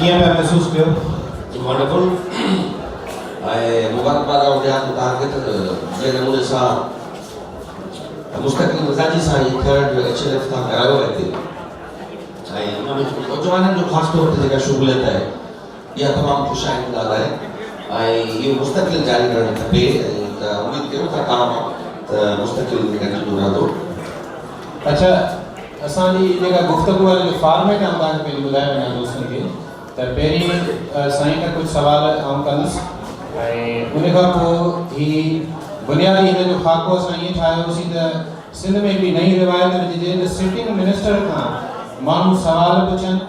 कीअं पिया महसूस कयो? वंडरफुल ऐं मुबारकबाद हुजे तव्हांखे त जंहिं नमूने सां मुस्तक़िल मिज़ाजी सां ही थर्ड HLF तां करायो आहे हिते ऐं उनमें नौजवाननि जो ख़ासि तौर ते जेका शमूलियत आहे इहा तमामु ख़ुशाइंद ॻाल्हि आहे ऐं इहो मुस्तक़िल जारी रहणु खपे ऐं त उमेद कयूं था तव्हां त मुस्तक़िल कंटिन्यू रहंदो। अच्छा, असांजी जेका गुफ़्तगू वारो जो फॉर्मेट आहे तव्हांखे पहिरीं ॿुधाए वञा दोस्तनि खे त पहिरीं साईं खां कुझु सुवाल आउं कंदुसि ऐं उन खां पोइ ही बुनियादी हिन जो ख़ाको असां ईअं ठाहियोसीं त सिंध में हिकिड़ी नई रिवायत विझिजे त सिटिंग मिनिस्टर खां माण्हू सुवाल पुछनि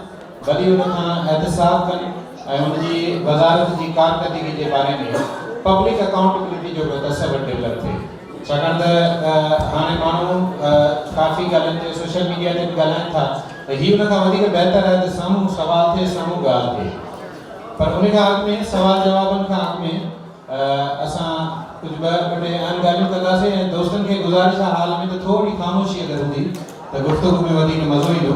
वरी उन खां एहतसाब कनि ऐं उनजी वज़ारत जी कारकर्दगी जे बारे में पब्लिक अकाउंटेबिलिटी जो तसवर डेवलप थिए। छाकाणि त हाणे माण्हू काफ़ी ॻाल्हियुनि ते सोशल मीडिया ते बि ॻाल्हाइनि था त हीअ उन खां वधीक बहितर आहे त साम्हूं सुवाल थिए साम्हूं ॻाल्हि थिए, पर उन खां अॻु में सवाल जवाबनि खां अॻु में असां कुझु ॿ टे अहम ॻाल्हियूं कंदासीं ऐं दोस्तनि खे गुज़ारिश आहे हाल में त थोरी ख़ामोशी अगरि हूंदी त गुफ़्तगू में वधीक मज़ो ईंदो।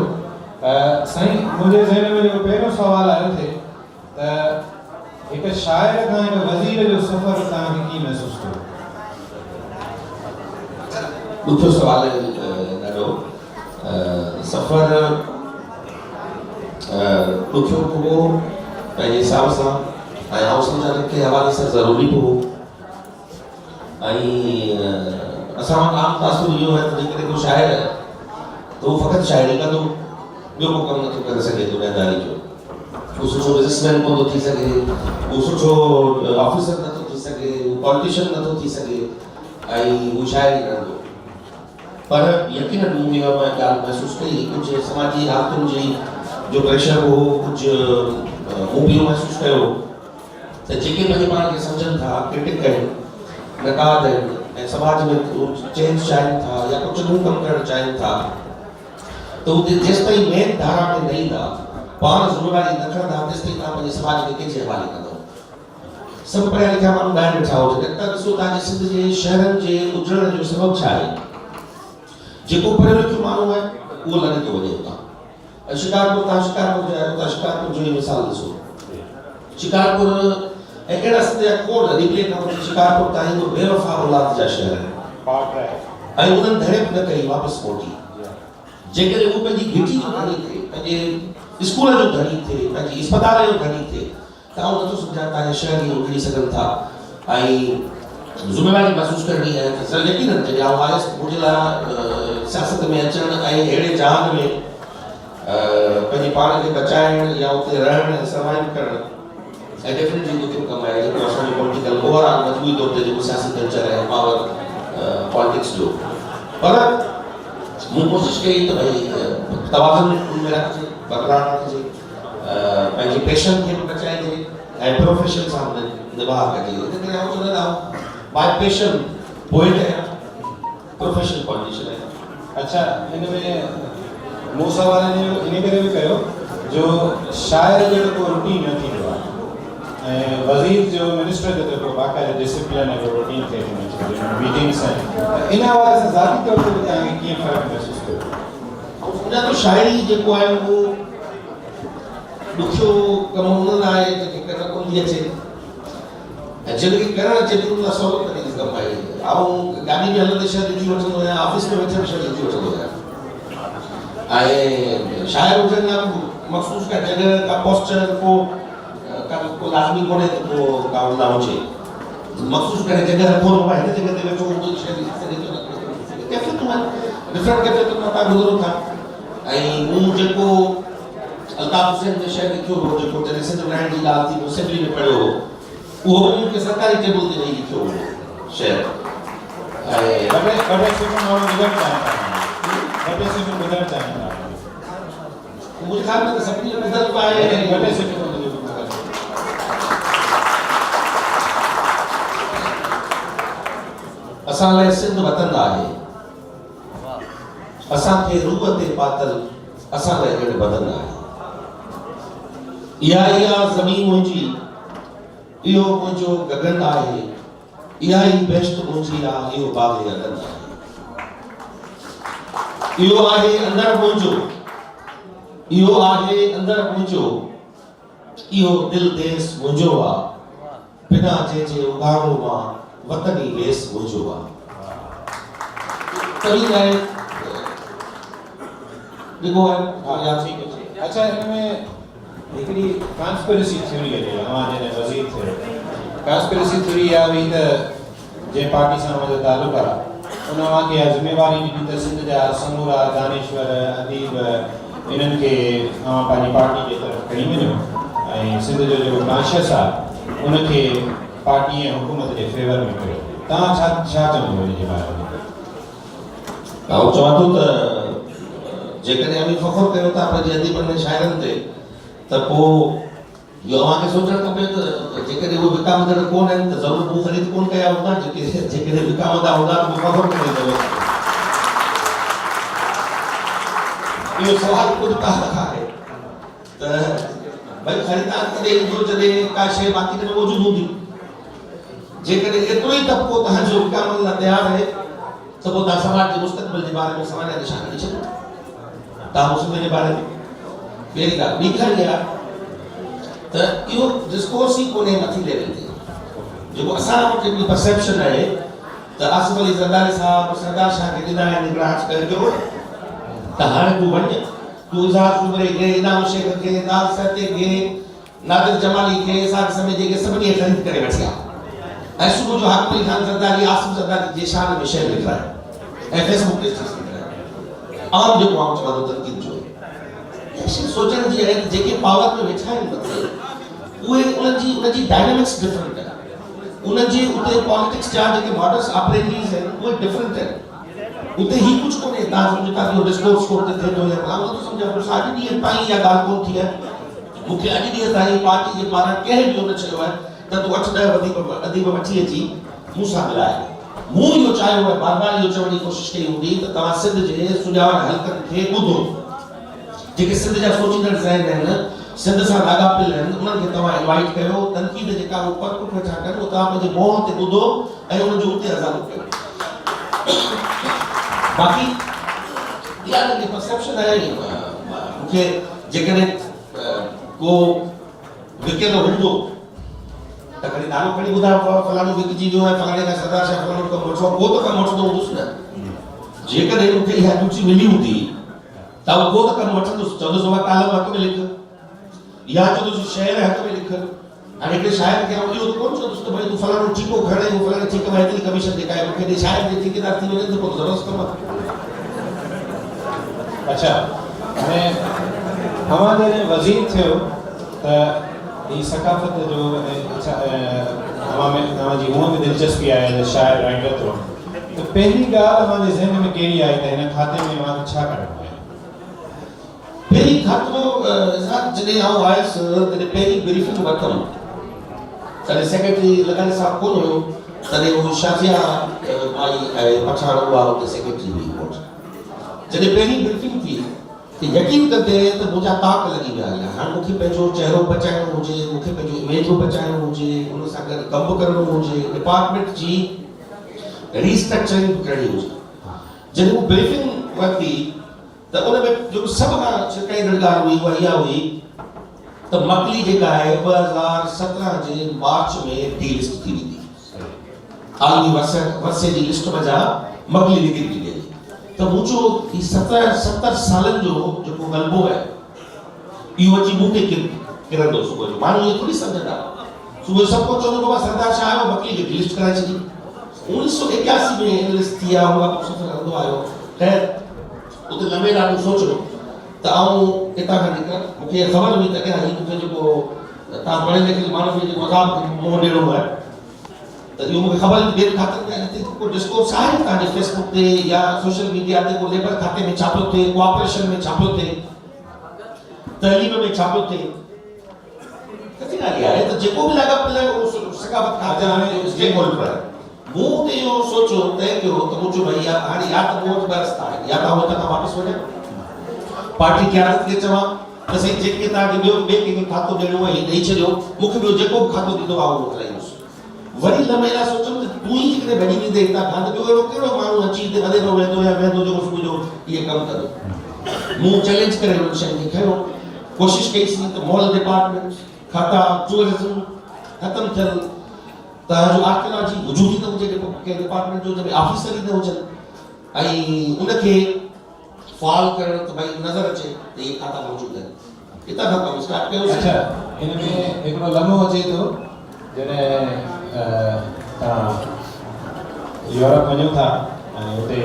साईं, मुंहिंजे ज़हन में जेको पहिरियों सुवालु आयो थिए त हिकु शाइर खां हिकु वज़ीर जो सफ़र तव्हांखे कीअं महसूसु थियो? ॾुखियो सुवाल ॾाढो सफ़र ॾुखियो बि हो पंहिंजे हिसाब सां ऐं आउं सम्झां थो के हवाले सां ज़रूरी बि हो ऐं असां वटि आम तासुर इहो आहे त जेकॾहिं को शाइर आहे त उहो फ़क़ति शाइरी कंदो, ॿियो को कमु नथो करे सघे दुनियादारी जो। उहो सुठो बिज़नेसमैन कोन थो थी सघे, उहो सुठो ऑफिसर नथो थी सघे, उहो पॉलिटिशियन नथो थी सघे ऐं उहो शाइरी कंदो। पर यकीनन मूंखे इहा ॻाल्हि महसूसु कई कुझु समाजी हालतुनि जी जो प्रेशर हो, कुझु मूं बि इहो महसूसु कयो त जेके पंहिंजे पाण खे सम्झनि था, क्रिटिक आहिनि, नक़ाद आहिनि ऐं समाज में चेंज चाहिनि था या कुझु नओं कमु करणु चाहिनि था त उते जेसि ताईं मेन धारा में न ईंदा, पाण ज़िम्मेवारी न खणंदा, तेसि ताईं तव्हां पंहिंजे समाज खे कंहिंजे हवाले कंदव। सभु पढ़िया लिखिया माण्हू ॿाहिरि वेठा हुजनि त ॾिसो तव्हांजे सिंध जे शहरनि जे उजड़ण जो सबबु छा आहे? जेको पढ़ियो लिखियो माण्हू आहे उहो लॻे थो वञे उतां। शिकारपुर, तव्हां शिकारपुर जा आहियो, तव्हां शिकारपुर जो ई मिसाल ॾिसो। शिकारपुर ऐं अहिड़ा सिंध जा खोड़ रिप्ले न वठी शिकारपुर ताईं ईंदो बेवफ़ा औलाद जा शहर आहिनि ऐं उन्हनि धड़े बि न कई वापसि मोटी। जेकॾहिं उहो पंहिंजी घिटी जो धणी थिए, पंहिंजे स्कूल जो धणी थिए, पंहिंजी अस्पताल जो धणी थिए त आउं नथो सम्झां तव्हांजे शहर खे उजड़ी सघनि था ऐं ज़िम्मेवारी महसूसु करणी आहे त सर यकीनन जॾहिं आउं आयुसि मुंहिंजे लाइ सियासत में अचणु ऐं अहिड़े जहान में पंहिंजे पाण खे बचाइणु या उते रहणु ऐं सर्वाइव करणु ऐं डेफिनेटली ॾुखियो कमु आहे जेको असांजो पॉलिटिकल ओवरऑल मजबूरी तौर ते जेको सियासी कल्चर आहे पावर पॉलिटिक्स जो। पर मूं कोशिशि कई त भई तवाज़ुन में रखिजे, बरक़रार रखिजे, पंहिंजे पेशन खे बि बचाइजे ऐं प्रोफेशन सां निभाह कजे। इन करे आउं चवंदो आहियां बाय पेशन पोइट आहियां, प्रोफेशनल पॉलिटिशियन आहियां। अच्छा, हिन में मूं सवाल इन करे बि कयो जो शाइर जो को रूटीन न थींदो आहे ऐं वज़ीर जो मिनिस्टर जो जेको बाक़ाइदा डिसिप्लिन ऐं रूटीन थिए थो मीटिंग्स आहिनि, इन हवाले सां ज़ाती तौर ते बि तव्हांखे कीअं फ़र्क़ु महसूसु कयो? ऐं सम्झां थो शाइरी जेको आहे उहो ॾुखियो कमु हुन लाइ आहे जेके करणु कोन थी अचे ऐं जिनखे करणु अचे थी उन लाइ सवलो तरीक़े सां कमु आहे। आउं गाॾी में हलंदे शइ लिखी वठंदो आहियां, ऑफिस में वेठे शइ लिखी वठंदो आहियां ऐं शाइर हुजनि या मख़सूस का जॻह का पोस्चर को लाज़मी कोन्हे त को का हुन हुजे मख़सूस करे जॻह रखो न भाई हिन जॻह ते वेठो हूंदो शइ लिखी सघे थो न कैफ़ियतूं आहिनि, डिफरेंट कैफ़ियतुनि मां तव्हां गुज़रो था। ऐं मूं जेको अल्ताफ़ हुसैन जो शइ लिखियो हो जेको जॾहिं सिंध विढ़ाइण जी ॻाल्हि थी असेंबली में पढ़ियो हो उहो मूंखे सरकारी टेबल ते वेही लिखियो हो शइ ऐं मुझे ख़्याल में सभिनी जो नज़र आहे असां लाइ सिंध वतन आहे, असांखे रूप ते पातल असां लाइ ॾेढ बदन आहे। इहा ज़मीन मुंहिंजी, इहो मुंहिंजो गगन आहे, इहा ई बेश्त मुंहिंजी आहे, इहो बाग़ अदन आहे। इहो आहे अंदर मुंहिंजो, इहो आहे अंदर मुंहिंजो, इहो दिल देस मुंहिंजो आहे, बिना जे उगाणो मां वतनी वेस मुंहिंजो आहे। तभी लाइ देखो हाँ ठीक है। अच्छा इनमें हिकिड़ी कॉन्स्पिरेसी थ्योरी आहे हमारे जने वज़ीर थे कॉन्स्पिरेसी थ्योरी या हुई त जे पार्टी सां मुंहिंजो तालुक आहे उन वां के ज़िम्मेवारी ॾिनी त सिंध जा समूरा दानिश्वर अदीब इन्हनि खे पंहिंजी पार्टी जे तरफ़ खणी वञो ऐं सिंध जो जेको कॉन्शियस आहे उनखे पार्टी ऐं हुकूमत जे फेवर में कयो। तव्हां छा छा चवंदो हिन जे बारे में? आउं चवां थो त जेकॾहिं अमी फ़ख़ुरु कयो था पंहिंजे अदीबनि ऐं शाइरनि ते त पोइ इहो अव्हांखे सोचणु खपे त जेकॾहिं उहे विकामंदड़ कोन आहिनि त ज़रूरु मूं ख़रीद कोन कया हूंदा जेकॾहिं विकामंदा हूंदा त मूं फ़ख़ुरु करे ज़रूरु। इहो सुवाल ख़ुदि तव्हां खां आहे त भई ख़रीदार कॾहिं ईंदो जॾहिं का शइ बाक़ी में मौजूदु हूंदी। जेकॾहिं एतिरो ई तबिको तव्हांजो विकामण लाइ तयारु आहे त पोइ तव्हां समाज जे मुस्तक़बिल जे बारे में सवाल या निशान ॾेई छॾो। तव्हां मुस्लिम जे बारे में पहिरीं ॻाल्हि ॿी ॻाल्हि इहा त इहो डिस्कोर्स ई कोन्हे मथी लेवल ते जेको असां वटि हिकिड़ी परसेप्शन आहे त आसिफ अली ज़रदारी साहब सरदार शाह खे ॾिना आहिनि हिकिड़ा कयो त हाणे तूं वञ तूं इज़हार ज़ुबैर खे इनाम शेख खे नाज़ सते खे नादिर जमाली खे साग समय जेके सभिनी ख़रीद करे वठी आहे ऐं सुबुह जो हाकिम अली ख़ान ज़रदारी आसिफ ज़रदारी जे शान में शेर लिखाए ऐं फेसबुक ते आम जेको आउं चवां थो तनक़ीद जो सोचण जी आहे त जेके पावर में वेठा आहिनि मथे उहे उनजी डायनेमिक्स डिफरेंट आहे उनजी उते पॉलिटिक्स जा जेके मॉडल्स ऑपरेंडीज़ आहिनि उहे डिफरेंट आहिनि। उते ही कुझु कोन्हे तव्हां सम्झो था कि डिस्कोर्स कोर्ट ते थिए थो या मां नथो सम्झां पर साढे ॾींहं ताईं इहा ॻाल्हि कोन थी आहे। मूंखे अॼु ॾींहं ताईं पार्टी जे पारां कंहिं बि न चयो आहे त तूं 8-10 अदीब वठी अची मूं सां मिलाए। मूं इहो चाहियो आहे बार बार इहो चवण जी कोशिशि कई हूंदी त तव्हां सिंध जे सुञाण हलकनि खे ॿुधो जेके सिंध जा सोचींदड़ ज़हन आहिनि सिंध सां लाॻापियल आहिनि उन्हनि खे तव्हां इनवाइट कयो तनक़ीद जेका उहो परख वेठा कनि उहो तव्हां पंहिंजे मुंहं ते ॿुधो ऐं उन्हनि जो उते अज़ाब कयो। बाक़ी इहा मुंहिंजी परसेप्शन आहे मूंखे जेकॾहिं को विकियल हूंदो त कॾहिं नालो खणी ॿुधायो फलाणो विकिजी वियो आहे फलाणे खां सरदार शाह फलाणो कमु वठो उहो त कमु वठंदो हूंदुसि न। जेकॾहिं मूंखे इहा रुचि मिली हूंदी त उहो त कमु वठंदुसि चवंदुसि उहा कालम हक़ में लिख या चवंदुसि शेर हक़ में लिख। हाणे हिकिड़े शाइर खे इहो त कोन चवंदुसि त भई तूं फलाणो ठीको खणे उहो फलाणे ठीकु में हेतिरी कमीशन ॾेखारे मूंखे ॾे शाइर जे ठेकेदार थी वञे त पोइ ज़बरदस्त कमु आहे। अच्छा हाणे हमारे वज़ीर थियो त ही सकाफ़त जो अच्छा तव्हांजी हूअं बि दिलचस्पी आहे शाइर राइटर थियो त पहिरीं ॻाल्हि हमारे ज़हन में कहिड़ी आई त हिन खाते में मां छा करिणो आहे? पहिरीं खातो जॾहिं आउं आयुसि तॾहिं पहिरीं ब्रीफिंग वरितमि तॾहिं सेक्रेटरी लगानी साहब कोन हुयो तॾहिं उहो शाज़िया माई ऐं पठाण उहा हुते सेक्रेटरी हुई कोर्ट। जॾहिं पहिरीं ब्रीफिंग थी त यकीन कंदे त मुंहिंजा ताक लॻी विया हुआ। हाणे मूंखे पंहिंजो चहिरो बचाइणो हुजे मूंखे पंहिंजो इमेज बचाइणो हुजे उन सां गॾु कमु करिणो हुजे डिपार्टमेंट जी रीस्ट्रक्चरिंग करणी हुजे। जॾहिं उहा ब्रीफिंग वरिती त उन में जेको सभु खां छिकाईंदड़ ॻाल्हि हुई उहा इहा हुई त मकली जेका आहे 2017 जे मार्च में डीलिस्ट थी वेंदी आलमी वर्से जी लिस्ट में जा मकली निकिरी थी वेंदी त मुंहिंजो ही 70 सालनि जो जेको ग़लबो आहे इहो अची मूं ते किरंदो सुबुह जो माण्हू इहो थोरी सम्झंदा सुबुह जो सभु कुझु चवंदो बाबा सरदार शाह आयो मकली खे डीलिस्ट कराए छॾी 1981 में एनालिस्ट थी आहे हुआ सफ़र रहंदो आयो ख़ैर उते लंबे ॾाढो सोचियो त आउं हितां खां निकिर मूंखे ख़बर हुई त हीअ मूंखे जेको तव्हां पढ़ियल लिखियल माण्हू खे जेको अज़ाब मुंहुं ॾियणो आहे त इहो मूंखे ख़बर हुई ॿियनि खातनि में हिते को डिस्कोर्स आहे तव्हांजे फेसबुक ते या सोशल मीडिया ते को लेबर खाते में छापियो थिए कोऑपरेशन में छापियो थिए तहलीम में छापियो थिए कथी ॻाल्हि आहे त जेको बि लाॻापियल आहे उहो सकाफ़त खाते हाणे स्टेक होल्डर आहे। मूं ते इहो सोचियो तय कयो त मुंहिंजो भई हाणे या त मूं वटि ॿ रस्ता आहिनि या त आउं हितां खां वापसि वञां पार्टी क़यादत खे चवां त साईं जेके तव्हांखे ॿियो ॿिए कंहिंखे खातो ॾियणो आहे ॾेई छॾियो मूंखे ॿियो जेको बि खातो ॾींदो आहे उहो हलाईंदुसि। वरी लमेला सोचियमि त तूं ई जेकॾहिं भॼी वेंदे हितां खां त ॿियो अहिड़ो कहिड़ो माण्हू अची हिते वधे थो वेंदो या वेंदो जेको सुबुह जो इहे कमु कंदो। मूं चैलेंज करे हुन शइ खे खयो कोशिशि कईसीं त मॉल डिपार्टमेंट खाता टूरिज्म खत्म थियल तव्हांजो आर्कियोलॉजी वजूद ई न हुजे के डिपार्टमेंट जो जब ऑफिसर ई न हुजनि ऐं उनखे फॉल करण त भाई नज़र अचे त इहे खाता मौजूद आहिनि किथां खां कमु स्टार्ट कयो अच्छा इन में हिकिड़ो लम्हो अचे थो जॾहिं तव्हां यूरोप वञो था ऐं हुते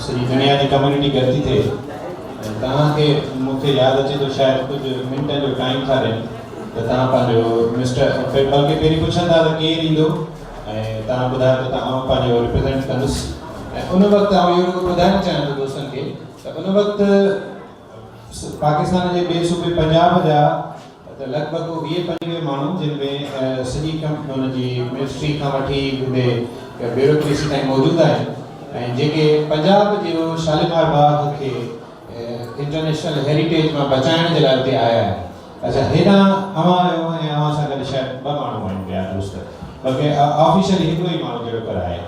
सॼी दुनिया जी कम्युनिटी गॾु थी थिए ऐं तव्हांखे मूंखे यादि अचे थो शायदि कुझु मिंटनि जो टाइम था ॾियनि त तव्हां पंहिंजो मिस्टर बल्कि पहिरीं पुछंदा त केरु ईंदो ऐं तव्हां ॿुधायो त तव्हां पंहिंजो रिप्रेज़ेंट कंदुसि ऐं उन वक़्तु इहो ॿुधाइणु चाहियां थो दोस्तनि खे त उन वक़्तु पाकिस्तान जे ॿिए सूबे पंजाब जा त लॻभॻि 20-25 माण्हू जिन में सॼी हुनजी मिनिस्ट्री खां वठी ब्यूरोक्रेसी ताईं मौजूदु आहिनि ऐं जेके पंजाब जो शालीमार बाग खे इंटरनेशनल हेरिटेज मां बचाइण जे लाइ हुते आया आहिनि अच्छा हेॾां अवां आयो ऐं अवां सां गॾु शायदि 2 माण्हू आहिनि ॿिया दोस्त बल्कि ऑफिशियली हिकिड़ो ई माण्हू जहिड़ो पर आहे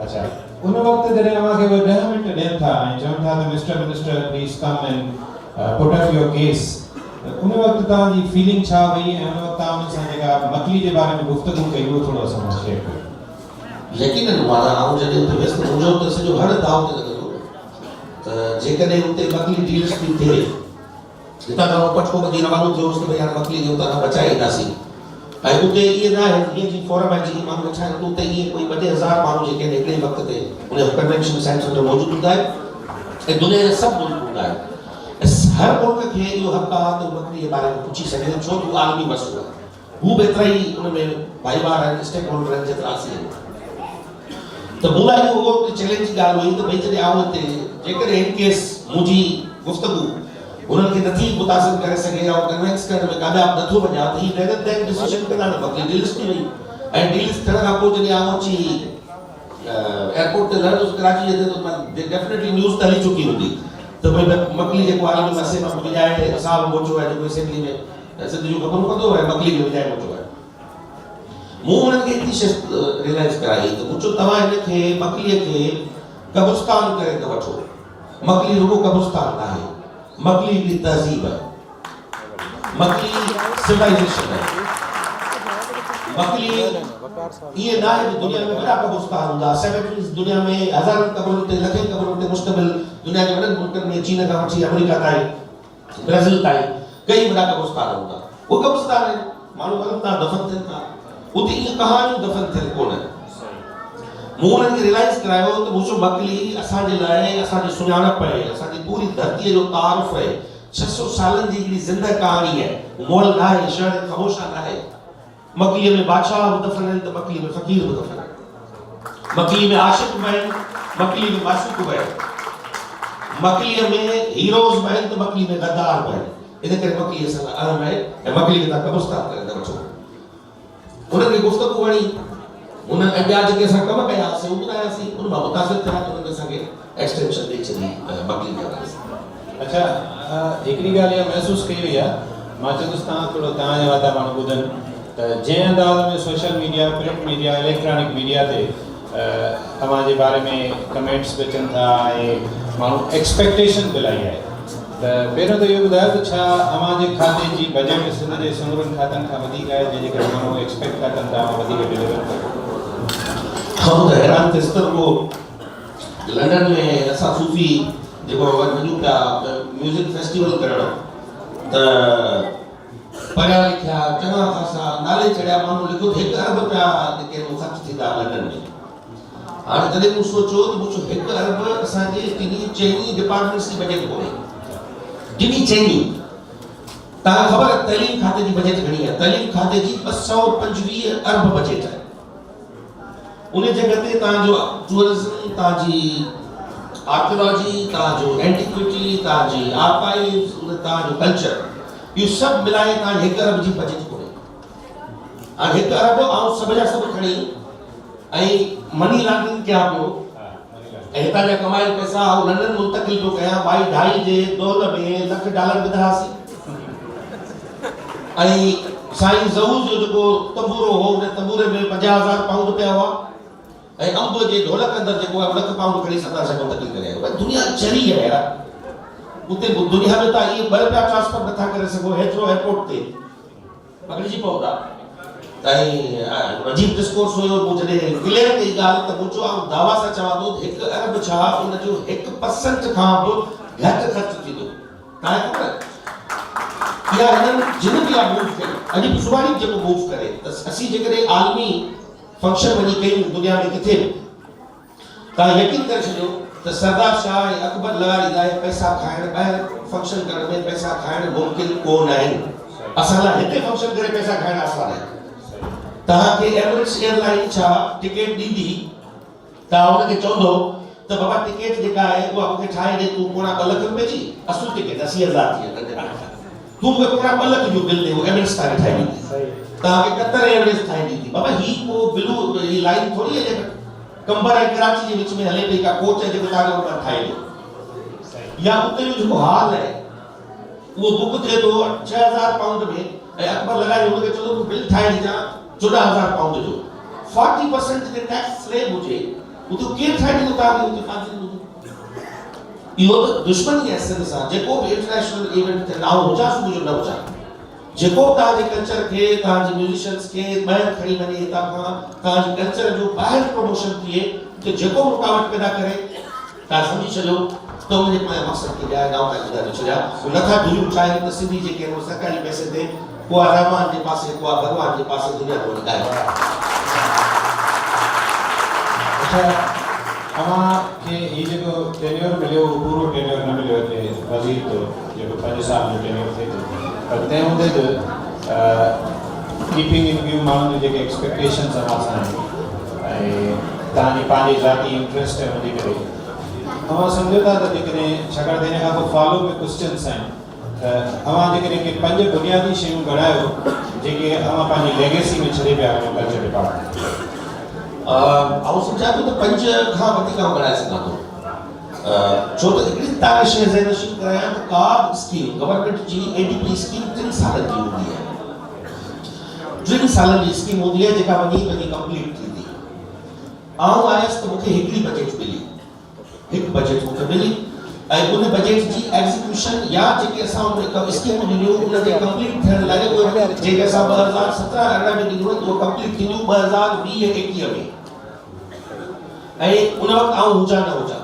अच्छा उन वक़्तु जॾहिं अव्हांखे 10 मिंट ॾियनि था ऐं चवनि था त mister minister please come and put up your case उन वक़्तु तव्हांजी फीलिंग छा हुई ऐं उन वक़्तु तव्हां उन सां जेका मकली जे बारे में गुफ़्तगू कई उहो थोरो असां सां शेयर कयो यकीनन माना आउं जॾहिं हुते वियुसि त मुंहिंजो त सॼो हर दाव ते लॻंदो त जेकॾहिं हुते मकली डील्स थी थिए हितां खां पटको ॿधी रवानो थियोसि त भई हाणे मकली खे हुतां खां बचाए ईंदासीं ऐं उते इहे न आहे ईअं जी फोरम आहे जेकी माण्हू वेठा आहिनि उते ईअं कोई 2,000 माण्हू जेके आहिनि हिकिड़े वक़्त ते उन कन्वेंशन सेंटर में मौजूदु हूंदा आहिनि ऐं दुनिया जा सभु मुल्क हूंदा आहिनि हर मुल्क खे इहो हक़ आहे त मकली जे बारे में पुछी सघे छो त आलमी मसइलो आहे हू बि एतिरा ई उन में भाईवार आहिनि स्टेक होल्डर आहिनि जेतिरा असीं आहिनि त मूं लाइ उहो चैलेंज जी ॻाल्हि हुई त भई जॾहिं आउं हिते जेकॾहिं इन केस मुंहिंजी गुफ़्तगू उन्हनि खे नथी मुतासिर करे सघे या कन्विंस करण में कामयाब नथो वञा त हीअ नैदर दैन डिसीजन कंदा न मकली डील्स थी वई ऐं डील्स थियण खां पोइ जॾहिं आउं अची एयरपोर्ट ते लहंदुसि कराची ते त डेफिनेटली न्यूज़ त हली चुकी हूंदी त भई मकली जेको आलमी मसइले में विझाए साहब पहुचो आहे जेको असेंबली में सिंध जूं ख़बरूं कंदो आहे मकली खे विझाए पहुचो आहे मूं उन्हनि खे एतिरी शइ रियलाइज़ कराई त मूं चयो तव्हां हिनखे मकलीअ खे कब्रिस्तान करे न वठो मकली रुगो कब्रिस्तान न आहे मकली हिकिड़ी तहज़ीब आहे मकली सिविलाइजेशन आहे मकली ये ना है दुनिया में बड़ा कब्रिस्तान हूंदा सेमेट्रीज दुनिया में हज़ारनि क़बरुनि ते लखनि क़बरुनि ते मुश्तमिल दुनिया जे वॾनि मुल्कनि में चीन खां वठी अमेरिका ताईं ब्राज़ील ताईं कई वॾा कब्रिस्तान हूंदा उहे कब्रिस्तान आहिनि माण्हू वञनि था दफ़न थियनि था उते इहे कहाणियूं दफ़न थियल कोन मूं उन्हनि खे रियलाइज़ करायो त मुंहिंजो मकली असांजे लाइ असांजी सुञाणप आहे असांजी पूरी धरतीअ जो तारुफ़ आहे 600 सालनि जी हिकिड़ी ज़िंदह कहाणी आहे मोल न आहे शहर ख़मोशा न आहे मकलीअ में बादशाह बि दफ़न आहिनि त मकलीअ में फ़क़ीर बि दफ़न आहिनि मकलीअ में आशिक़ बि आहिनि मकलीअ में मासूक बि आहिनि मकलीअ में हीरोज़ बि आहिनि त मकलीअ में गद्दार बि आहिनि इन करे मकली असां लाइ अहम आहे ऐं मकली खे तव्हां कब्रिस्तान करे न वठो उन्हनि खे गुफ़्तगू वणी उन्हनि ऐं ॿिया जेके असां कम कयासीं उहे ॿुधायासीं उन मां मुतासिर थिया त उन्हनि असांखे एक्सटेंशन ॾेई छॾी मकली खे अच्छा हिकिड़ी ॻाल्हि इहा महसूसु कई वई आहे मां चवंदुसि तव्हां थोरो तव्हांजा वादा माण्हू ॿुधनि त जंहिं अंदाज़ में social media print media electronic media ते तव्हांजे बारे में कमेंट्स बि अचनि था ऐं माण्हू एक्सपेक्टेशन बि इलाही आहे त पहिरियों त इहो ॿुधायो त छा अव्हांजे खाते जी बजट सिंध जे समूरनि खातनि खां वधीक आहे जंहिंजे करे माण्हू एक्सपेक्ट था कनि था वधीक डिलीवर कयो हम त हैरान थियसि त रुगो लंडन में असां सूफ़ी जेको वञूं पिया म्यूज़िक फेस्टिवल करणु त पढ़िया लिखिया चङा ख़ासा नाले चढ़िया माण्हू लिखो 1 अरब पिया जेके ख़र्च थींदा लंडन में हाणे जॾहिं मूं सोचियो त मूं चयो 1 अरब असांजे चइनी डिपार्टमेंट्स जी बजट कोन्हे टिनी चइनी तव्हांखे ख़बर आहे तइलीम खाते जी बजट घणी आहे तइलीम खाते जी 225 अरब बजट आहे उन जगह ते तव्हांजो टूरिज़्म तव्हांजी आर्कियोलॉजी तव्हांजो एंटिक्विटी तव्हांजी आर्काइव्स तव्हांजो कल्चर इहो सभु मिलाए तव्हांजे 1 अरब जी बजट कोन्हे हाणे 1 अरब ऐं सभ जा सभु खणी ऐं मनी लॉन्ड्रिंग कया पियो ऐं हितां जा कमायल पैसा लंडन मुंतकिल पियो कयां भाई 2.5 जे दौर में $1,00,000 विधासीं ऐं साईं ज़हूर जो जेको तंबूरो हो उन तंबूरे में 50,000 पाउंड पिया हुआ ऐं अंब जे ढोलक अंदरि जेको आहे 1,00,000 पाउंड खणी सदा से मुंतकिल करे आयो दुनिया चरी आहे यार उते दुनिया में तव्हां इहे 2 रुपया ट्रांसफर नथा करे सघो हेतिरो एयरपोर्ट ते पकड़िजी पवंदा ताई अजीब डिस्कोर्स हुयो मुझे क्लियर कई गाल त मुझो दावा सां चवां थो 1 अरब छा उन जो 1% खां बि घटि ख़र्च थींदो तव्हांखे ख़बर इहा हिननि जिन बि आहे मूव कई अॼु बि सुभाणे जेको मूव करे त असीं जेकॾहिं आलमी फंक्शन वञी कयूं दुनिया में किथे बि तव्हां यकीन करे छॾियो त सरदार शाह ऐं अकबर लॻाईंदा पैसा खाइण ॿाहिरि फंक्शन करण में पैसा खाइण मुमकिन कोन आहिनि असां लाइ हिते फंक्शन करे पैसा खाइण आसान आहे तव्हांखे एमिरेट्स एयरलाइन छा टिकट ॾींदी तव्हां हुनखे चवंदो त बाबा टिकट जेका आहे उहा मूंखे ठाहे ॾे तूं पोणा 2 लख रुपए जी असुल टिकट 80,000 थी तूं मूंखे पोणा 2 लख जो बिल ॾे उहो एमिरेट्स तव्हांखे ठाहे ॾींदी तव्हांखे कतर एयरवेज ठाहे ॾींदी बाबा ही को बिलू ही लाइन थोड़ी आहे जेका कंबर ऐं कराची जे विच में हले पई का कोच आहे जेको तव्हांखे उन ठाहे ॾे या उते जो जेको हाल आहे वो बुक थे तो 6000 पाउंड में अकबर लगाए उनके चलो तो बिल ठाए दी जा 14000 पाउंड जो 40% के टैक्स स्लेब मुझे वो तो के ठाए दी तो ता दी फांसी यो तो दुश्मनी है एसेंस आ जेको इंटरनेशनल इवेंट ते नाउ हो जा मुझे न हो जा जेको ता जे कल्चर के ता जे म्यूजिशियंस के मैं खड़ी बने ता ता जे कल्चर जो बाहर प्रमोशन किए तो जेको रुकावट पैदा करे ता समझी चलो तो मुझे मैं मकसद के जाए गांव का गुजारे चला नथा दुनिया उठाए तो सिंधी जे के सरकारी पैसे दे को रहमान जे पासे को भगवान जे पासे दुनिया को निकाय अच्छा अमा के ये जो टेन्योर मिलियो पूरो टेन्योर न मिलियो थे वजीर तो जो 5 साल जो टेन्योर थे पर ते हूंदे जो कीपिंग इन व्यू माण्हुनि जे एक्सपेक्टेशंस असां ऐं तव्हांजी पंहिंजी ज़ाती इंट्रस्ट है वधी करे तव्हां सम्झो था त जेकॾहिं छाकाणि त हिन खां पोइ फॉलो में क्वेश्चन्स आहिनि तव्हां जेकॾहिं के 5 बुनियादी शयूं ॻणायो जेके तव्हां पंहिंजी लेगेसी में छॾे पिया आहियो कल्चर डिपार्टमेंट आउं सम्झां थो त 5 खां वधीक आउं ॻणाए सघां थो छो त हिकिड़ी तव्हांखे शइ ज़हनशीन करायां त का स्कीम गवर्नमेंट जी एडीपी स्कीम 3 सालनि जी हूंदी आहे 3 सालनि जी स्कीम हूंदी आहे जेका वञी कंप्लीट थींदी आउं आयसि त मूंखे हिकिड़ी बजट मिली एक बजट मूंखे मिली ऐं उन बजट जी एग्जीक्यूशन या जेके असां उन स्कीम ॾिनियूं उन खे कंप्लीट थियण लाइ उहे जेके असां 2017-18 में ॾिनियूं उहे कंप्लीट थींदियूं 2020-21 में ऐं उन वक़्तु आउं हुजां न हुजां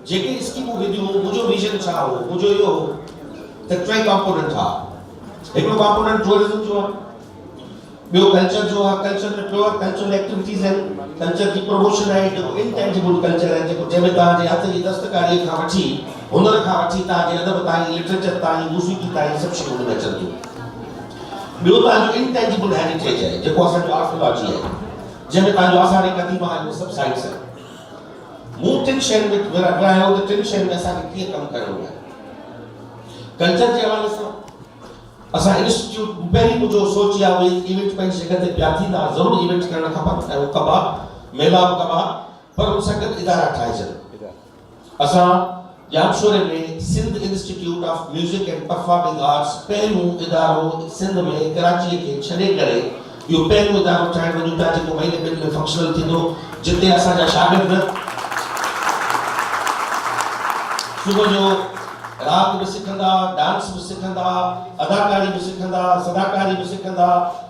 जेके स्कीमूं विधियूं मुंहिंजो विजन छा हो मुंहिंजो इहो हो त 3 कंपोनेंट हुआ हिकिड़ो कंपोनेंट टूरिज्म जो आहे ॿियो कल्चर जो आहे कल्चर में प्योर कल्चरल एक्टिविटीज़ आहिनि कल्चर की प्रमोशन आहे जेको इंटेंजिबल कल्चर आहे जेको जंहिंमें तव्हांजे हथ जी दस्तकारीअ खां वठी हुनर खां वठी तव्हांजे अदब ताईं लिटरेचर ताईं मूसीक़ी ताईं सभु शयूं हुन में अचनि थियूं ॿियो तव्हांजो इंटेंजिबल हेरिटेज आहे जेको असांजो आर्कियोलॉजी आहे जंहिंमें तव्हांजो आसार क़दीमा आहे उहे सभु साइट्स आहिनि मूं 3 शयुनि में विरायो त 3 शयुनि में असांखे कीअं कमु करिणो आहे कल्चर जे हवाले सां असां इंस्टीट्यूट पहिरीं मुंहिंजो सोच आहे उहे इवेंट पंहिंजी जॻह ते पिया थींदा ज़रूरु इवेंट करणु खपनि ऐं उहो कबा मेला बि कबा पर उन सां गॾु इदारा ठाहिजनि असां जामशोरे में Sindh institute of music and performing arts पहिरियों इदारो सिंध में कराची खे छॾे करे इहो पहिरियों इदारो ठाहिण वञूं था जेको महीने ॿिनि में फंक्शनल थींदो जिते असांजा शागिर्द सुबुह जो राग भी सिखंदा डांस भी सिखंदा अदाकारी भी सिखंदा सदाकारी भी सिखंदा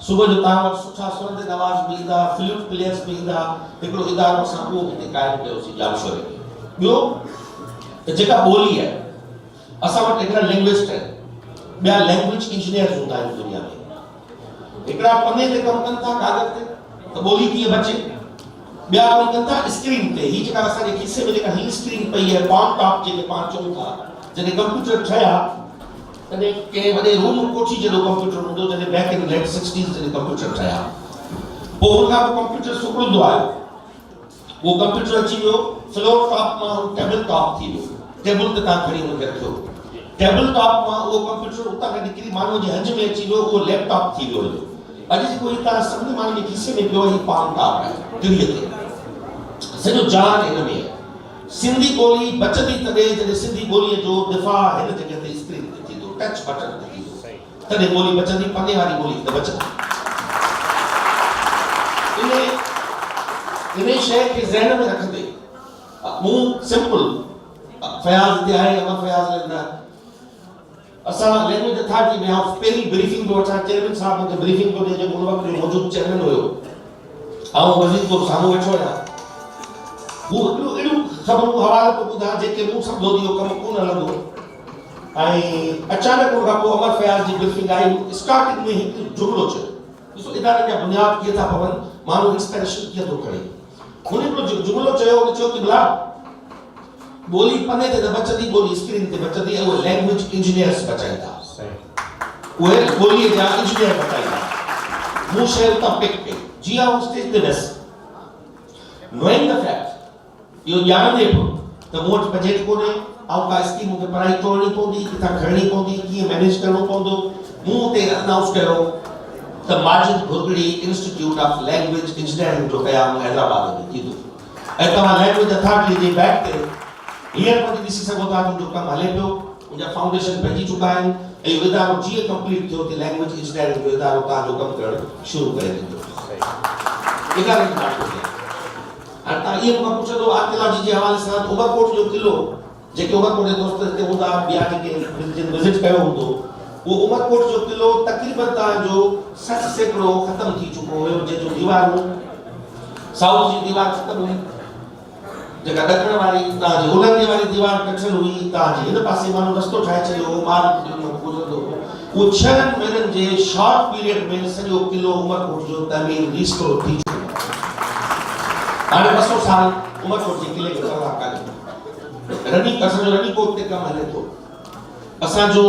सुबह जो तव्हां वटि सुठा सुरंद नवाज़ भी ईंदा फ्लूट प्लेयर्स भी ईंदा हिकिड़ो इदारो असां उहो हिते क़ाइमु कयोसीं जामशोरे में ॿियो त जेका ॿोली आहे असां वटि हिकिड़ा लिंग्विस्ट आहिनि ॿिया लैंग्वेज इंजीनियर्स हूंदा आहिनि दुनिया में हिकिड़ा पने ते कमु कनि था कागज़ ते त ॿोली कीअं बचे ॿिया कमु कनि था स्क्रीन ते ही जेका असांजे खीसे में जेका ही स्क्रीन पई आहे पाम टॉप जेके पाण चऊं था जॾहिं कंप्यूटर ठहिया तॾहिं कंहिं वॾे रूम कोठी जहिड़ो कंप्यूटर हूंदो जॾहिं बैक इन लेट 60s जॾहिं कंप्यूटर ठहिया पोइ हुन खां पोइ कंप्यूटर सुकड़ंदो आयो उहो कंप्यूटर अची वियो फ्लोर टॉप मां टेबल टॉप थी वियो टेबल ते तव्हां खणी हुनखे रखियो टेबल टॉप मां उहो कंप्यूटर उतां खां निकिरी माण्हूअ जे हंज में अची वियो उहो लैपटॉप थी वियो अॼु जेको तव्हां सभिनी माण्हुनि जे खीसे में पियो ही पाम टॉप आहे टीवीअ ते सॼो जान हिन में सिंधी ॿोली बचंदी तॾहिं जॾहिं सिंधी ॿोलीअ जो दिफ़ा हिन जॻह ते स्क्रीन ते थींदो टच बटन ते थींदो तॾहिं ॿोली बचंदी पने वारी ॿोली त बचंदी इन शइ खे ज़हन में रखंदे मूं सिंपल फयाज़ ते आहे अमर फयाज़ न असां लैंग्वेज अथॉरिटी में हाउस पहिरीं ब्रीफिंग जो वठां चेयरमैन साहब मूंखे ब्रीफिंग को ॾे जेको उन वक़्तु जो मौजूदु चेयरमैन हुयो ऐं वज़ीर को साम्हूं वेठो आहियां हू हिकिड़ो अहिड़ियूं ख़बरूं हवाला थो ॿुधां जेके मूं सम्झो त इहो कमु कोन हलंदो ऐं अचानक उन खां पोइ अमर फयाज़ जी ब्रीफिंग आई स्टार्टिंग में हिकु जुमिलो चयो ॾिसो इदारे जा बुनियाद कीअं था पवनि माण्हू इंस्पिरेशन कीअं थो खणे हुन हिकिड़ो जुमिलो चयो हुन चयो कि भला ॿोली पने ते न बचंदी ॿोली स्क्रीन ते बचंदी ऐं उहे लैंग्वेज इंजीनियर्स बचाईंदा उहे ॿोलीअ जा इंजीनियर बचाईंदा मूं शइ उतां पिक कई जीअं आउं स्टेज ते वियसि नोइंग द फैक्ट इहो ॼाणंदे बि त मूं वटि बजट कोन्हे ऐं का स्कीम मूंखे पढ़ाई तोड़नी पवंदी किथां खणणी पवंदी कीअं मैनेज करणो पवंदो मूं हुते अनाउंस कयो त Majid Ghurgari institute of language engineering जो क़याम हैदराबाद में थींदो ऐं तव्हां लैंग्वेज अथॉरिटी जे बैक ते हींअर पढ़ी ॾिसी सघो था तुंहिंजो कमु हले पियो उनजा फाउंडेशन पइजी चुका आहिनि ऐं इहो इदारो जीअं कंप्लीट थियो त लैंग्वेज इंजीनियरिंग जो इदारो तव्हांजो कमु करणु शुरू करे ॾींदो इदारे जो नालो आहे हाणे तव्हां इहो मूंखां पुछंदो आर्कियोलॉजी जे हवाले सां उमरकोट जो क़िलो जेके उमरकोट जे दोस्त हिते हूंदा ॿिया जेके विज़िट कयो हूंदो उहो उमरकोट जो क़िलो तक़रीबन तव्हांजो 60% ख़तमु थी चुको हुयो जंहिंजो दीवारूं साउथ जी दीवार ख़तमु हुई जेका ॾखण वारी तव्हांजी ओलहंदे वारी दीवार कठिन हुई तव्हांजे हिन पासे माण्हू रस्तो ठाहे छॾियो माल गुज़रंदो उहो 6 महीननि जे शॉर्ट पीरियड में सॼो क़िलो उमरकोट जो तमीर रिस्टोर थी चुको हाणे 200 साल उमरकोट जे क़िले खे परवाह कान्हे असांजो रनीकोट ते कमु हले थो असांजो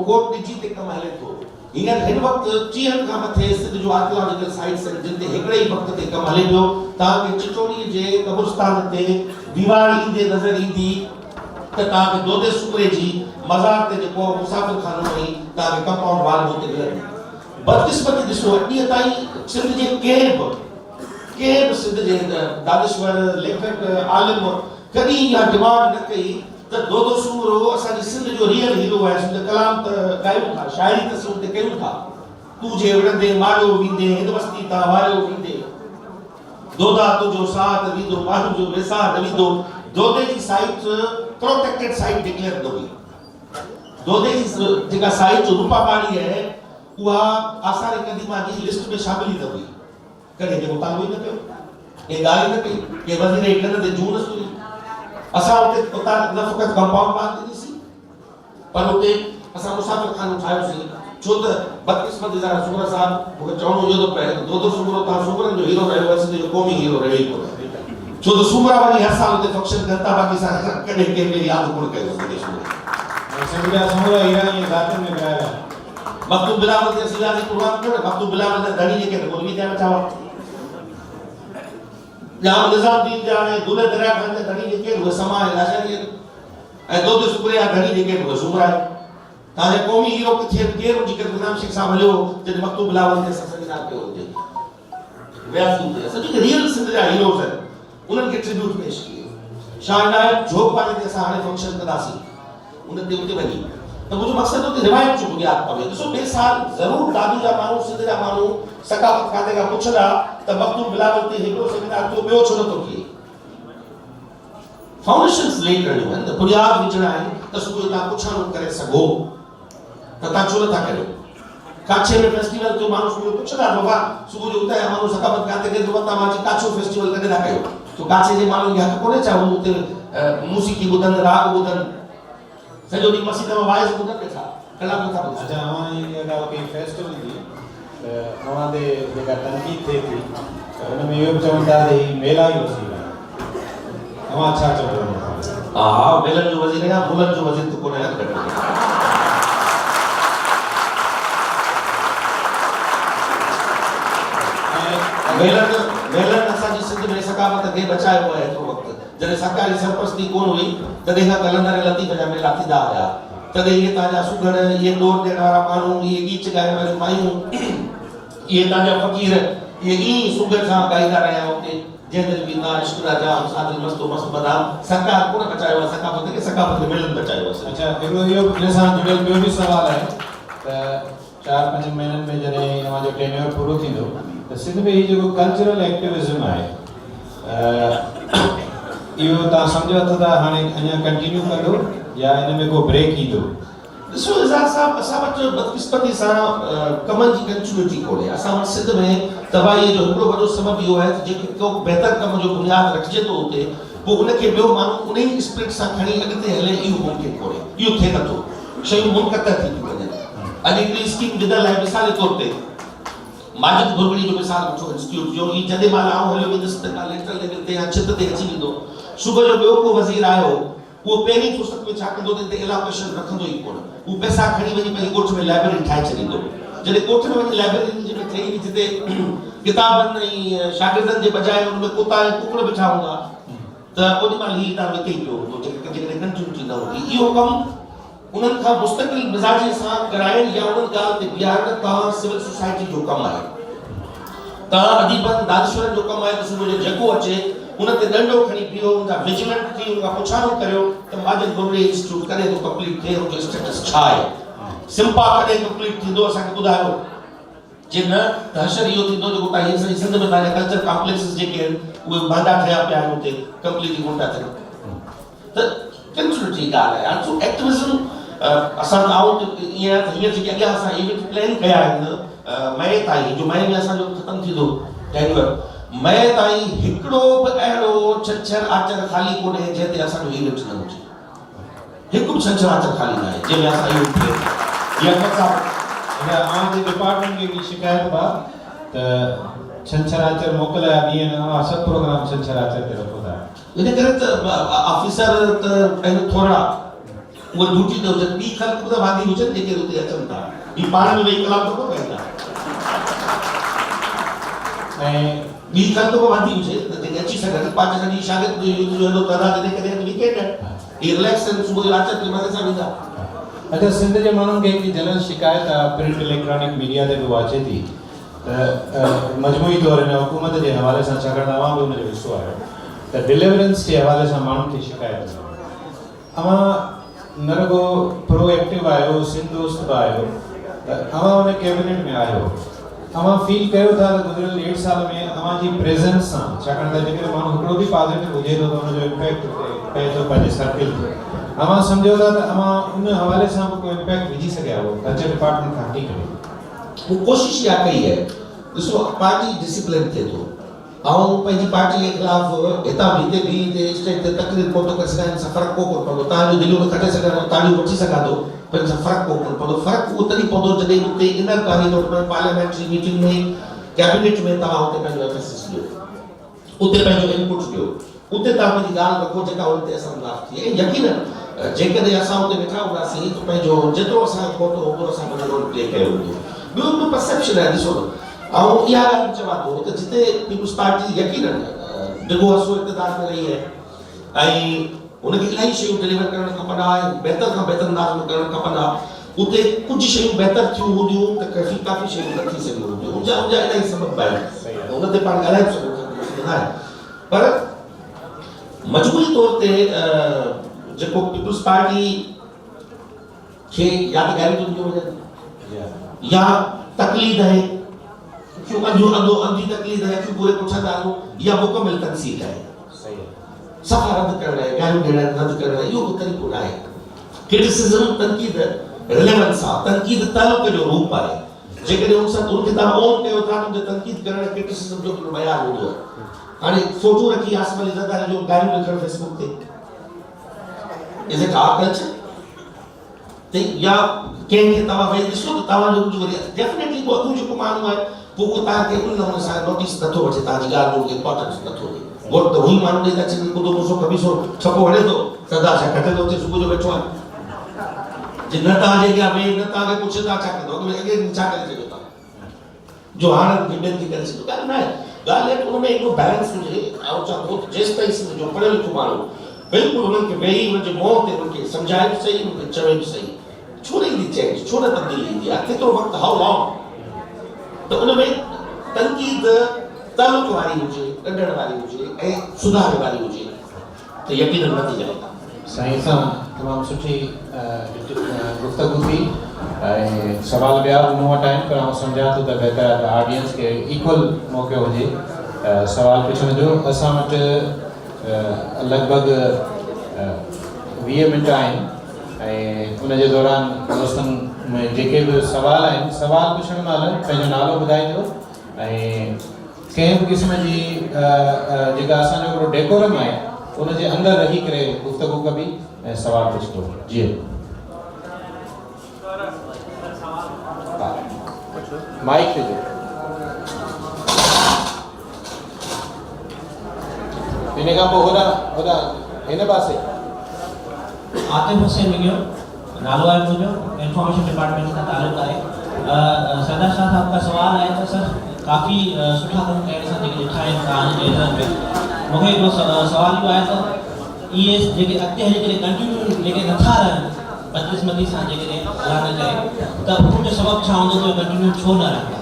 कोट ॾिजी ते कमु हले थो हींअर हिन वक़्तु 30 खां मथे सिंध जो आर्कियोलॉजिकल साइट्स आहिनि जिन ते हिकिड़े ई वक़्त ते कमु हले पियो तव्हांखे चिचोड़ीअ जे कब्रिस्तान ते दीवार ईंदे नज़र ईंदी त तव्हांखे दोदे सूबे जी मज़ार ते जेको मुसाफ़िर खानो हुई तव्हांखे कंपाउंड वाल हुते मिलंदी बदकिस्मती ॾिसो अॼु ताईं सिंध जे कंहिं बि सिंध जे दानिश्वर लेखक आलिम कॾहिं इहा डिमांड न कई त दोदो सूरो असांजी सिंध जो रियल हीरो आहे सिंध कलाम त ॻायूं था शाइरी त सिंध ते कयूं था तूं जे विढ़ंदे मारियो वेंदे हिंद वस्ती तां वारियो वेंदे दोदा तुंहिंजो साथ वींदो माण्हू जो वेसार वींदो दोदे जी साइट प्रोटेक्टेड साइट डिक्लेयर न हुई दोदे जी जेका साइट रूपा पाणी आहे उहा आसार क़दीमा जी लिस्ट में शामिल ई न हुई कॾहिं के मुतालबो ई न कयो के ॻाल्हि न कई के वज़ीर हिकु ते जून सुई असां हुते उतां न फ़क़ति कंपाउंड वाल ॾिसी पर हुते असां मुसाफ़िर खानो ठाहियोसीं छो त बदकिस्मती ज़रा सुमर साहब मूंखे चवणो इहो थो पए दोदो सूमरो तव्हां सूमरनि जो हीरो रहियो आहे सिंध जो क़ौमी हीरो रहियो ई कोन्हे छो त सूमरा वञी हर साल हुते फंक्शन कनि था बाक़ी असां कॾहिं कंहिं यादि कोन कयो सिंध जा सूमरा ईरानी ज़ातियुनि में विराहिया मखदूम बिलावल ते असीं वियासीं कुर्बान कयो मखदूम बिलावल जा धणी जेके मौलवी थिया वेठा हुआ जाम निज़ामुद्दीन जा ऐं दुले दरिया खान जा धणी जेके उहे समा ऐं लाशारी ऐं दोदे सूबे जा धणी जेके उहे सूमरा तव्हांजे क़ौमी हीरो किथे केरु हुजी करे गुलाम शेख साहब हलियो जॾहिं मखदूम बिलावल ते असां सेमिनार कयो हुजे वियासीं हुते असां जेके रियल सिंध जा हीरोज़ आहिनि उन्हनि खे ट्रिब्यूट पेश कयो शाहनायक जोग वाले ते असां हाणे फंक्शन कंदासीं उन ते उते वञी त मुंहिंजो मक़सदु हुते रिवायत जो बुनियाद पवे ॾिसो ॿिए साल ज़रूरु दादू जा माण्हू सिंध जा माण्हू सकाफ़त खाते खां पुछंदा त मखदूम बिलावल ते हिकिड़ो सेमिनार थियो ॿियो छो नथो थिए फाउंडेशन्स ले करणियूं आहिनि त बुनियाद विझणा आहिनि त सुबुह तव्हां पुछाणो करे सघो त तव्हां छो नथा करियो काछे में फेस्टिवल थियो माण्हू सुबुह पुछंदा बाबा सुबुह जो उतां जा माण्हू सकाफ़त खाते खे तव्हां मां काछो फेस्टिवल कॾहिं था कयो तो काछे जे माण्हुनि खे हक़ कोन्हे छा हू हुते मूसीक़ी ॿुधनि राग ॿुधनि सॼो ॾींहुं मस्जिद में वाइज़ ॿुधनि वेठा कलाक नथा ॿुधनि अच्छा अवां इहा ॻाल्हि कई फेस्टिवल जी त अवां ते जेका तनक़ीद थिए थी त हुन में इहो बि चवनि था त हीउ मेला ई वसील आहे अवां छा चवंदा हा मेलनि जो वज़ीर आहे मुलनि जो वज़ीर त कोन्हे मेलन असांजी सिंध में सकाफ़त खे बचायो आहे एतिरो वक़्तु जॾहिं सरकारी सरपरस्ती कोन हुई तॾहिं खां कलंदर लतीफ़ जा मेला थींदा हुया तॾहिं इहे तव्हांजा सुगड़ इहे ॾोर ॾियण वारा माण्हू इहे गीच ॻाइण वारियूं मायूं इहे तव्हांजा फ़क़ीर इहे ईअं सुगड़ सां ॻाईंदा रहिया हुते जंहिं दिलि बि ना इश्क जाम सादिल मस्तो मस्त बदाम सरकार कोन बचायो आहे सकाफ़त खे मेलन बचायो आहे अच्छा हिकिड़ो इहो इन सां जुड़ियल ॿियो बि सुवालु आहे त 4-5 महीननि में जॾहिं तव्हांजो टेन्योर पूरो थींदो त सिंध में हीउ जेको कल्चरल एक्टिविज़म आहे इहो तव्हां सम्झो था हाणे अञा कंटिन्यू कंदो या इन में को ब्रेक ईंदो ॾिसो इज़ाद साहब, असां वटि बदकिस्मती सां कमनि जी कंटिन्यूटी कोन्हे। असां वटि सिंध में तबाहीअ जो हिकिड़ो वॾो सबबु इहो आहे त जेके को बहितर कम जो बुनियादु रखिजे थो उते, पोइ उनखे ॿियो माण्हू उन ई स्पिरिट सां खणी अॻिते हले, इहो मुमकिन कोन्हे, इहो थिए नथो, शयूं मुनक़तअ थी थियूं वञनि। अॼु हिकिड़ी स्कीम विधल आहे, मिसाल जे तौर ते माजिद घुरगड़ी जो मिसाल वठो इंस्टीट्यूट जो, ई जॾहिं महिल आउं हलियो वेंदुसि त लेटरल लेवल ते या छित ते अची वेंदो। सुबुह जो ॿियो को वज़ीर आयो, उहो पहिरीं फुर्सत में छा कंदो त एलोकेशन रखंदो ई कोन, उहो पैसा खणी वञी पंहिंजे ॻोठ में लाइब्रेरी ठाहे छॾींदो। जॾहिं ॻोठ में वञी लाइब्रेरी में ठही हुई जिते किताबनि ऐं शागिर्दनि जे बजाए हुन में कुता ऐं कुकड़ बीठा हूंदा, त ओॾी महिल हीउ तव्हां विके पियो हूंदो, जेकॾहिं कंटिन्यूटी न हूंदी। इहो कमु उन्हनि खां मुस्तक़िल मिज़ाज सां कराइण या उन्हनि ॻाल्हि ते बीहारण तव्हां सिविल सोसाइटी जो कमु आहे, तव्हां अदीबनि दानिशवरनि जो कमु आहे त सुबुह जो जेको अचे उन ते ॾंडो खणी बीहो, उनजा विजिलेंट थी उनखां पुछाणो करियो त माजिद घुरगड़ी इंस्टीट्यूट कॾहिं थो कंप्लीट थिए, उनजो स्टेटस छा आहे, सिम्पा कॾहिं कंप्लीट थींदो, असांखे ॿुधायो। जे न त हशर इहो थींदो जेको तव्हां सिंध में तव्हांजा कल्चर कॉम्प्लेक्सिस जेके आहिनि उहे मांदा ठहिया पिया आहिनि, उते कंप्लीटली कोन था थियनि। त कंटिन्यूटी ॻाल्हि आहे। सो एक्टिविज़म असां आऊं ईअं हीअं जेके अॻियां असां इवेंट प्लान कया आहिनि मई ताईं, जो मई में असांजो ख़तमु थींदो कैनुअल, मई ताईं हिकिड़ो बि अहिड़ो छंछरु आचर ख़ाली कोन्हे जंहिं ते असांजो इवेंट न हुजे। हिकु बि छंछरु आचर ख़ाली न आहे जंहिंमें असां इवेंट थिए। या आउं डिपार्टमेंट खे शिकायत बा त छंछरु आचर मोकिलिया ॾींहं न, सभु प्रोग्राम छंछरु आचर ते रखो था। इन करे त ऑफिसर त पंहिंजो थोरा उहे ड्यूटी ते हुजनि, ॿी ख़लक त वादी हुजनि जेके हुते अचनि था, ॿी पाण में वेही कलाक थोरो ॻाईंदा, ऐं ॿी ख़लक बि वादी हुजे त जेके अची सघनि। पंहिंजे सॼी शागिर्द जो हेॾो तइदाद ॾेढ करे वीकेंड आहे, इहे रिलैक्स आहिनि, सुबुह जो आचर ते मज़े सां वेंदा। अच्छा, सिंध जे माण्हुनि खे हिकिड़ी जनरल शिकायत आहे, प्रिंट इलेक्ट्रॉनिक मीडिया ते बि अचे थी त मजमूई तौरु हिन हुकूमत जे हवाले सां, छाकाणि तव्हां बि हुनजो हिसो आहियो, त डिलीवरेंस जे हवाले सां माण्हुनि खे शिकायत आहे। अवां न रुगो प्रोएक्टिव आहियो, सिंध दोस्त बि आहियो, त अवां हुन कैबिनेट में आहियो, अवां फील कयो था त गुज़िरियल 1.5 साल में अवां जी प्रेज़ेंस सां, छाकाणि त जेकॾहिं माण्हू हिकिड़ो बि पॉज़िटिव हुजे थो त हुनजो इम्पैक्ट पए थो पंहिंजे सर्किल ते, अवां सम्झो था त अवां उन हवाले सां बि कोई इम्पैक्ट विझी सघिया हो कल्चर डिपार्टमेंट खां हटी करे? वो कोशिश इहा कई आहे। ॾिसो, पार्टी डिसिप्लिन थिए थो, ऐं पंहिंजी पार्टी जे ख़िलाफ़ हितां हिते बि हिते स्टेज ते तकरीर कोन थो करे सघां, हिन सां फ़र्क़ु कोन पवंदो। तव्हांजो दिलियूं में खटे सघां थो, ताड़ियूं वठी सघां थो, पर हिन सां फ़र्क़ु कोन पवंदो। फ़र्क़ु उहो तॾहिं पवंदो जॾहिं उते इनर पार्लियामेंट्री मीटिंग में, कैबिनेट में तव्हां उते पंहिंजो एफएसएस ॾियो, उते पंहिंजो इनपुट ॾियो, उते तव्हां पंहिंजी ॻाल्हि रखो जेका उन ते असरदार थिए। यकीनन जेकॾहिं असां उते वेठा हूंदासीं त पंहिंजो जेतिरो असांखे पहुतो हूंदो असां पंहिंजो रोल प्ले कयो हूंदो। ॿियो बि परसेप्शन आहे, ॾिसो ऐं इहा ॻाल्हि चवां थो त जिते पीपुल्स पार्टी यकीनन डिघो असो इक़्तिदार में रही आहे ऐं उनखे इलाही शयूं डिलीवर करणु खपनि आहे, बहितर खां बहितर अंदाज़ में करणु खपनि आहे। उते कुझु शयूं बहितर थियूं हूंदियूं त काफ़ी शयूं न थी सघियूं हूंदियूं, उनजा इलाही सबब आहिनि, उन ते पाण ॻाल्हाए सघूं था। पर मजबूरी तौर ते जेको पीपुल्स पार्टी खे या त गैरंटी ॾियो वञे या तकलीद है, क्यों अंधी तकलीद है, क्यों पूरे पुछंदारूं, या मुकमिल तनसीब है, सफ़ा रद्द करणु आहे, ॻाल्हियूं ॾियण रद्द करणु आहे, इहो बि तरीक़ो न आहे। क्रिटिसिज़म तनक़ीद रिलेवेंस आहे, तनक़ीद तालुक जो रूप आहे। जेकॾहिं उनखे तव्हां ओन कयो था त तनक़ीद करणु क्रिटिसिज़म जो हिकिड़ो बयानु हूंदो आहे। हाणे फोटो रखी आसिफ अली ज़रदारी जो ॻाल्हियूं लिखणु फेसबुक ते, इज़ इट आवर कल्चर? ते या कंहिंखे तव्हां वेही ॾिसो त तव्हांजो कुझु वरी डेफिनेटली को अॻियो जेको माण्हू आहे पोइ उहो तव्हांखे उन नमूने सां नोटिस नथो वठे, तव्हांजी ॻाल्हि जो इंपॉर्टेंस नथो ॾे। वोट त उहो ई माण्हू ॾेई था अचनि, ॿुधो मुसो कमीसो छको हणे थो, सदा छा कटे थो अचे, सुबुह जो वेठो आहे, जे न तव्हांजे अॻियां वेही न तव्हांखे पुछे था छा कंदो, अॻे छा करे सघो था, जो हाणे ॿियनि खे करे सघो। ॻाल्हि न आहे, ॻाल्हि आहे हुन में हिकिड़ो बैलेंस हुजे। ऐं चवां थो जेसि ताईं सिंध जो पढ़ियल लिखियो माण्हू बिल्कुलु हुननि खे वेही हुनजे मुंहं ते हुनखे सम्झाए बि सही, हुनखे चवे बि सही, छो न ईंदी चेंज, छो न तब्दीली ईंदी आहे, केतिरो वक़्तु, हाउ लॉन्ग, त उन में तनक़ीद तालुक वारी हुजे, ॾंडण वारी हुजे ऐं सुधार वारी हुजे त यकीनन नतीजा ईंदा। साईं सां तमामु सुठी गुफ़्तगू थी ऐं सवाल ॿिया मूं वटि आहिनि, पर आउं सम्झां थो त बहितर ऑडियंस खे इक्वल मौक़ो हुजे सवाल पुछण जो। असां वटि लॻभॻि 20 मिंट आहिनि, ऐं उनजे दौरान दोस्तनि में जेके बि सवाल आहिनि सवाल पुछण महिल पंहिंजो नालो ॿुधाइजो ऐं कंहिं बि क़िस्म जी जेका असांजो हिकिड़ो डेकोरम आहे उनजे अंदरि रही करे गुफ़्तगू कबी ऐं सवाल पुछिबो। जी माइक ते जो इन खां पोइ होॾा हिन पासे आतिफ हुसैन मिलियो नालो आहे मुंहिंजो इंफॉर्मेशन डिपार्टमेंट का ताल्लुक़ आहे। सरदार शाह साहब का सवाल आहे त सर काफ़ी सुठा कम करण सां जेके ॾिठा आहिनि तव्हांजे एरिया में मूंखे हिकिड़ो सवाल इहो आहे त इहे जेके अॻिते हली करे कंटिन्यू जेके नथा रहनि बदकिस्मती सां जेके अला न करे त उन जो सबबु छा हूंदो त कंटिन्यू छो न रहंदा?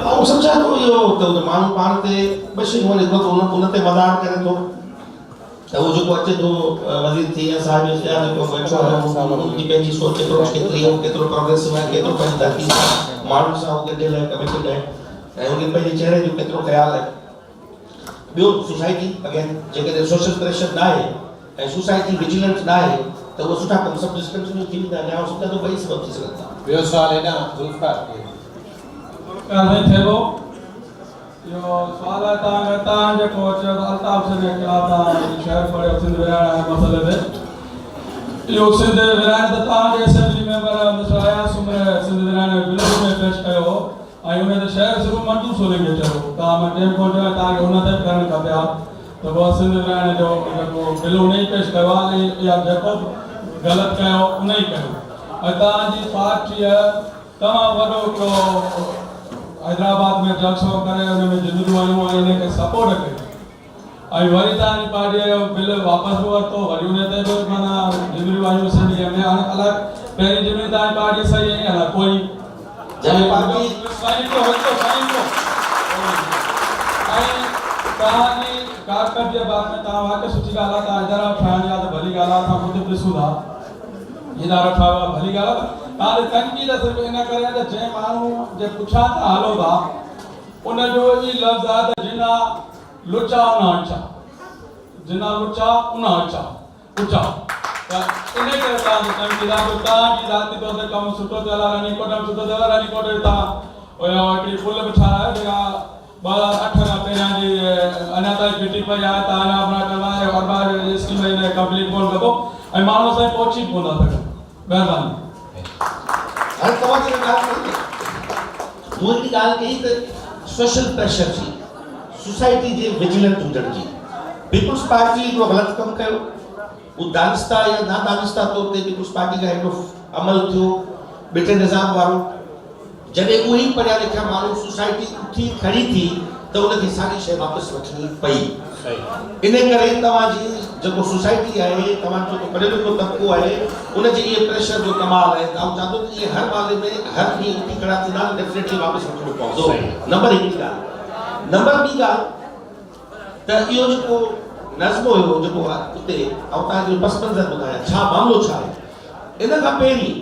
ऐं सम्झा थो इहो त माण्हू पाण ते ॿ शयूं लिखो थो उन ते मदार करे थो त उहो जेको अचे थो वज़ीर थी या साहिब जेको वेठो आहे उनजी पंहिंजी सोच केतिरी आहे केतिरो प्रोग्रेसिव आहे केतिरो पंहिंजी तरक़ी माण्हुनि सां उहो गॾियल आहे कमिटेड आहे ऐं उनखे पंहिंजे चहिरे जो केतिरो ख़्यालु आहे। ॿियो सोसाइटी अगेन जेकॾहिं सोशल प्रेशर न आहे ऐं सोसाइटी विजिलेंट न आहे त उहो सुठा कम सभु डिस्कंटिन्यू थी वेंदा आहिनि ऐं सम्झा थो ॿई सबब थी सघनि था। ॿियो सवाल हेॾां ज़ुल्फ़ार नहीं थे वो यो सवाल है तव्हां जेको चयो अल्ताफ से ने कहा था शहर पड़े सिंध विरायण मसले ते इहो सिंध विरायण त तव्हांजे असेंबली मेंबर मिस्टर अयास उमर सिंध विरायण बिल में पेश कयो ऐं उन ते शहर सिर्फ़ मंजूर सोले खे चयो तव्हां मां टेम कोन चयो तव्हांखे उन ते करणु खपे हा त पोइ सिंध विरायण जो जेको बिल उन ई पेश कयो आहे ऐं इहा जेको ग़लति कयो उन ई कयो ऐं तव्हांजी पार्टीअ तमामु वॾो हिकिड़ो हैदराबाद में जलसो करे उनमें जिंदगियूं आयूं ऐं इनखे सपोर्ट कयो ऐं वरी तव्हांजी पार्टीअ जो बिल वापसि बि वरितो वरी उन ते बि माना जिंदगियूं आयूं असेंबलीअ में हाणे अलाए पहिरीं जिम्मे तव्हांजी पार्टी सही आहे अलाए कोई पार्टी ऐं तव्हांजी कारकर्दगी जे बारे में तव्हां वाक़ई सुठी ॻाल्हि आहे तव्हां इदारा ठाहिणी आहे त भली ॻाल्हि आहे असां ख़ुदि ॾिसूं था इदारा ठाहियो आहे भली ॻाल्हि आहे तव्हांजी तनक़ीद सिर्फ़ु इन करे आहे त जंहिं माण्हू जे पुछा था हलो था उनजो ई लफ़्ज़ आहे त जिना लुचा उन अचा जिना लुचा उन अचा ऊचा त इन करे तव्हांजी तनक़ीद आहे तव्हांजी ज़ाती तौर ते कमु सुठो थियल आहे रानीकोट में सुठो थियल आहे रानीकोट में तव्हां हिकिड़ी पुल बि ठाहिरायो जेका 2008 खां पहिरियां जी अञा ताईं फिटी पई आहे तव्हां अञा अपना करवाए और बार स्कीम हिन कंप्लीट कोन कबो ऐं माण्हू असांखे पहुची कोन था सघनि महिरबानी। हाणे तव्हां जेका ॻाल्हि कई मूं हिकिड़ी ॻाल्हि कई त सोशल प्रेशर जी सोसाइटी जे विजिलेंट हुजण जी पीपुल्स पार्टी हिकिड़ो ग़लति कमु कयो उहो दानिस्ता या नादानिस्ता तौर ते पीपुल्स पार्टी का हिकिड़ो अमल थियो ॿिटे निज़ाम वारो जॾहिं उहे ई पढ़िया लिखिया माण्हू सोसाइटी उथी खड़ी थी त उनखे साॻी शइ वापसि वठणी पई इन करे तव्हांजी जेको सोसाइटी आहे तव्हांजो जेको पढ़ियल लिखियल तबिको आहे उनजे इहे प्रेशर जो कमाल आहे त आउं चाहींदो त इहे हर मामले में हर ॾींहुं उथी खड़ा थींदा डेफिनेटली वापसि वठणो पवंदो। नंबर हिकु ॻाल्हि नंबर ॿी ॻाल्हि त इहो जेको नज़्म हुयो जेको उते ऐं तव्हांजो पस मंज़र ॿुधायां छा मामिलो छा आहे इन खां पहिरीं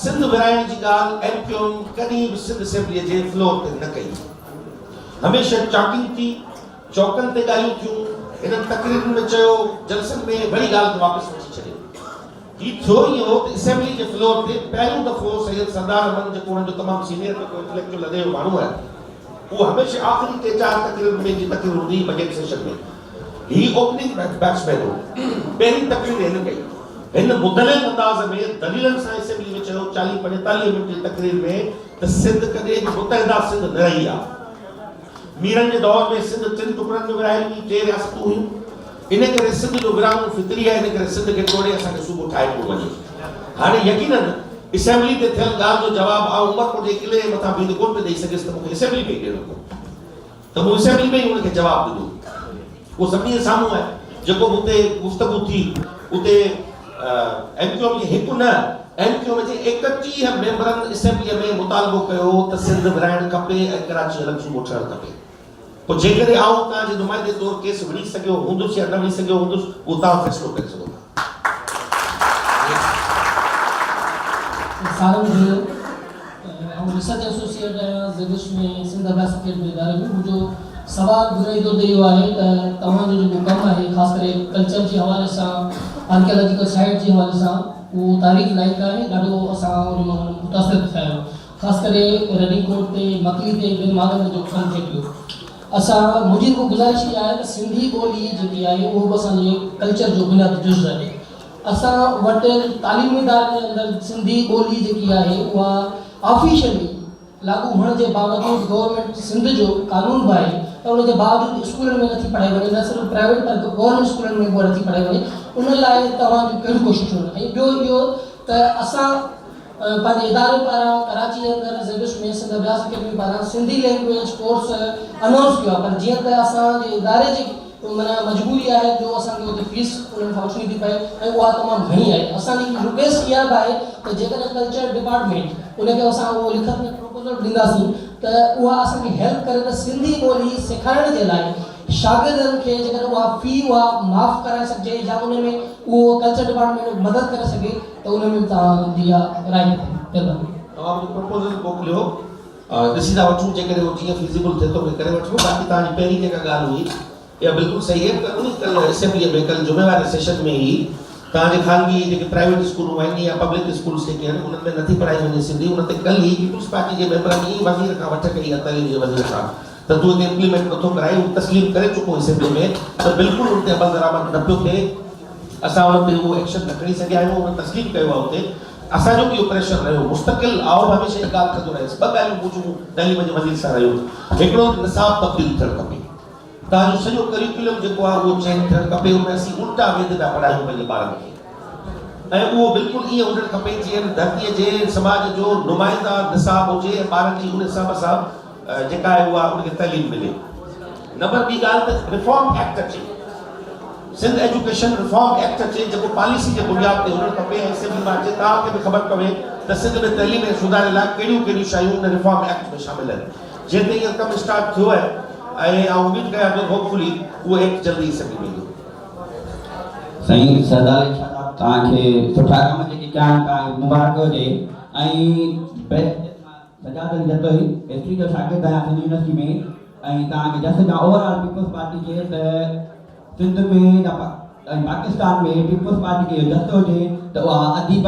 सिंध विराइण जी ॻाल्हि एमक्यूएम कॾहिं बि सिंध असेंबलीअ जे फ्लोर ते न कई हमेशह चॉकिंग थी चौकनि ते ॻाल्हियूं थियूं हिननि तकरीरुनि में चयो जलसनि में वरी ॻाल्हि खे वापसि वठी छॾियो ही थियो ई हो त असेंबली जे फ्लोर ते पहिरियों दफ़ो सैयद सरदार अमन जेको हुननि जो तमामु सीनियर जेको इंटेलेक्चुअल लॻे माण्हू आहे उहो हमेशह आख़िरी 3-4 तकरीरुनि में जी तकरीर हूंदी बजट सेशन में ही ओपनिंग बैट्समैन हो पहिरीं तकरीर हिन कई हिन मुदलिल अंदाज़ में दलीलनि सां असेंबली में चयो 40-45 मिनट जी तकरीर में त सिंध कॾहिं बि मुतहिदा सिंध न रही आहे मीरनि जे दौर में सिंध 3 टुकड़नि में विरायल हुई 2 रियासतूं हुयूं इन करे सिंध जो विरामो फितरी आहे इन करे सिंध खे तोड़े असांखे सूबो ठाहे पियो वञे हाणे यकीनन असेंबली ते थियल ॻाल्हि जो जवाबु आहे उमरकोट जे किले जे मथां बीहंदो कोन पियो ॾेई सघियसि त मूंखे असेंबली में ई ॾियणो पयो त मूं असेंबली में ई हुनखे जवाबु ॾिनो उहो सभिनी जे साम्हूं आहे जेको हुते गुफ़्तगू थी उते एमक्यूएम जे हिकु न एमक्यूएम जे 31 मेंबरनि असेंबलीअ में मुतालबो कयो त सिंध विराइणु खपे ऐं कराची अलॻि सूबो ठहणु खपे पोइ जेकॾहिं आऊं तव्हांजे नुमाइंदे तौरु केस विढ़ी सघियो हूंदुसि या न विढ़ी सघियो हूंदुसि उहो तव्हां फ़ैसिलो करे सघो था। रिसर्च एसोसिएट ज़रिश में सिंध एम्बेसडर जे बारे में मुंहिंजो सवाल घुराईंदो त इहो आहे त तव्हांजो जेको कमु आहे ख़ासि करे कल्चर जे हवाले सां आर्कियोलॉजिकल साइट जे हवाले सां उहो तारीफ़ लाइक़ु आहे। ॾाढो असां उन मां मुतासिर थिया आहियूं, ख़ासि करे रनिंग कोट ते मकली ते ॿिनि माॻनि जो कमु थिए पियो। मुंहिंजी को गुज़ारिश इहा आहे त सिंधी ॿोली जेकी आहे उहो बि असांजे कल्चर जो बुनियादी जुज़ आहे। असां वटि तालीमी इदारे जे अंदरि सिंधी ॿोली जेकी आहे उहा ऑफिशियली लागू हुअण जे बावजूदि गवर्नमेंट सिंध जो कानून बि आहे त उन जे बावजूदि स्कूलनि में नथी पढ़ाई वञे, न सिर्फ़ु प्राइवेट पर गवर्नमेंट स्कूलनि में बि नथी पढ़ाई वञे। उन लाइ तव्हांजूं कहिड़ियूं कोशिशूं आहिनि? ऐं ॿियो इहो त असां पंहिंजे इदारे पारां कराची जे अंदरि ज़ेबिश में सिंध अभ्यास अकेडमी पारां सिंधी लैंग्वेज कोर्स अनाउंस कयो आहे, पर जीअं त असांजे इदारे जी माना मजबूरी आहे जो असांखे उते फीस उन्हनि खां वठणी थी पए ऐं उहा तमामु घणी आहे। असांजी रिक्वेस्ट इहा बि आहे त जेकॾहिं कल्चर डिपार्टमेंट उनखे असां उहो लिखत में प्रपोज़ल ॾींदासीं त उहा असांखे हेल्प करे त सिंधी ॿोली सेखारण जे लाइ शागिर्दनि खे जेकॾहिं उहा फी उहा माफ़ु कराए सघिजे या उन में उहो कल्चर डिपार्टमेंट मदद करे सघे त उन में तव्हांजी इहा राय तव्हां प्रपोज़ल मोकिलियो, ॾिसी था वठूं जेकॾहिं उहो जीअं फिज़िबल थिए थो करे वठूं। बाक़ी तव्हांजी पहिरीं जेका ॻाल्हि हुई इहा बिल्कुलु सही आहे। उन कल असेंबलीअ में कल जुमे वारे सेशन में ई तव्हांजे ख़ानगी जेके प्राइवेट स्कूलूं आहिनि या पब्लिक स्कूल्स जेके आहिनि उन्हनि में नथी पढ़ाई वञे सिंधी, उन ते कल ई पीपुल्स पार्टी जे मेंबरनि ई वज़ीर खां वठ कई आहे, तइलीम जे वज़ीर खां, त तूं हिते इम्प्लीमेंट नथो कराए। उहो तस्लीम करे चुको असेंबली में त बिल्कुलु उन ते अमल दरामद न पियो थिए। असां उन ते उहो एक्शन न खणी सघिया आहियूं, उन तस्लीम कयो आहे उते। असांजो बि इहो प्रेशर रहियो मुस्तक़िल आओ हमेशह इहा ॻाल्हि कंदो रहियुसि। ॿ ॻाल्हियूं पुछूं तइलीम जे वज़ीर सां रहियो। हिकिड़ो निसाब तब्दील थियणु खपे, तव्हांजो सॼो करिकुलम जेको आहे उहो चेंज थियणु खपे, उन असीं उल्टा वेंदे पिया पढ़ायूं पंहिंजे ॿारनि खे, ऐं उहो बिल्कुलु ईअं हुजणु खपे जीअं धरतीअ जे समाज जो नुमाइंदा निसाब हुजे ऐं ॿारनि जी उन हिसाब सां जेका आहे उहा उनखे तइलीम मिले। नंबर ॿी ॻाल्हि त रिफॉर्म एक्ट अचे, सिंध एजुकेशन रिफॉर्म एक्ट अचे जेको पॉलिसी जे बुनियाद ते हुजणु खपे। ऐं असेंबली में अचे तव्हांखे बि ख़बर पवे त सिंध में तइलीम में सुधारे लाइ कहिड़ियूं कहिड़ियूं शयूं उन रिफॉर्म एक्ट में शामिल आहिनि। जीअं त इहो कमु स्टार्ट थियो आहे ऐं उम्मीद कयां थो होपफुली उहो एक्ट जल्दी सघी वेंदो। साईं सरदार तव्हांखे सुठा कम जेके कया तव्हांखे मुबारक हुजे। ऐं सजाद जतो ई हिस्ट्री जो शागिर्द आहियां सिंध यूनिवर्सिटी में, ऐं तव्हांखे जस्ट जा ओवरऑल पीपल्स पार्टी खे त सिंध में या पाकिस्तान में पीपल्स पार्टी खे जस्त हुजे त उहा अदीब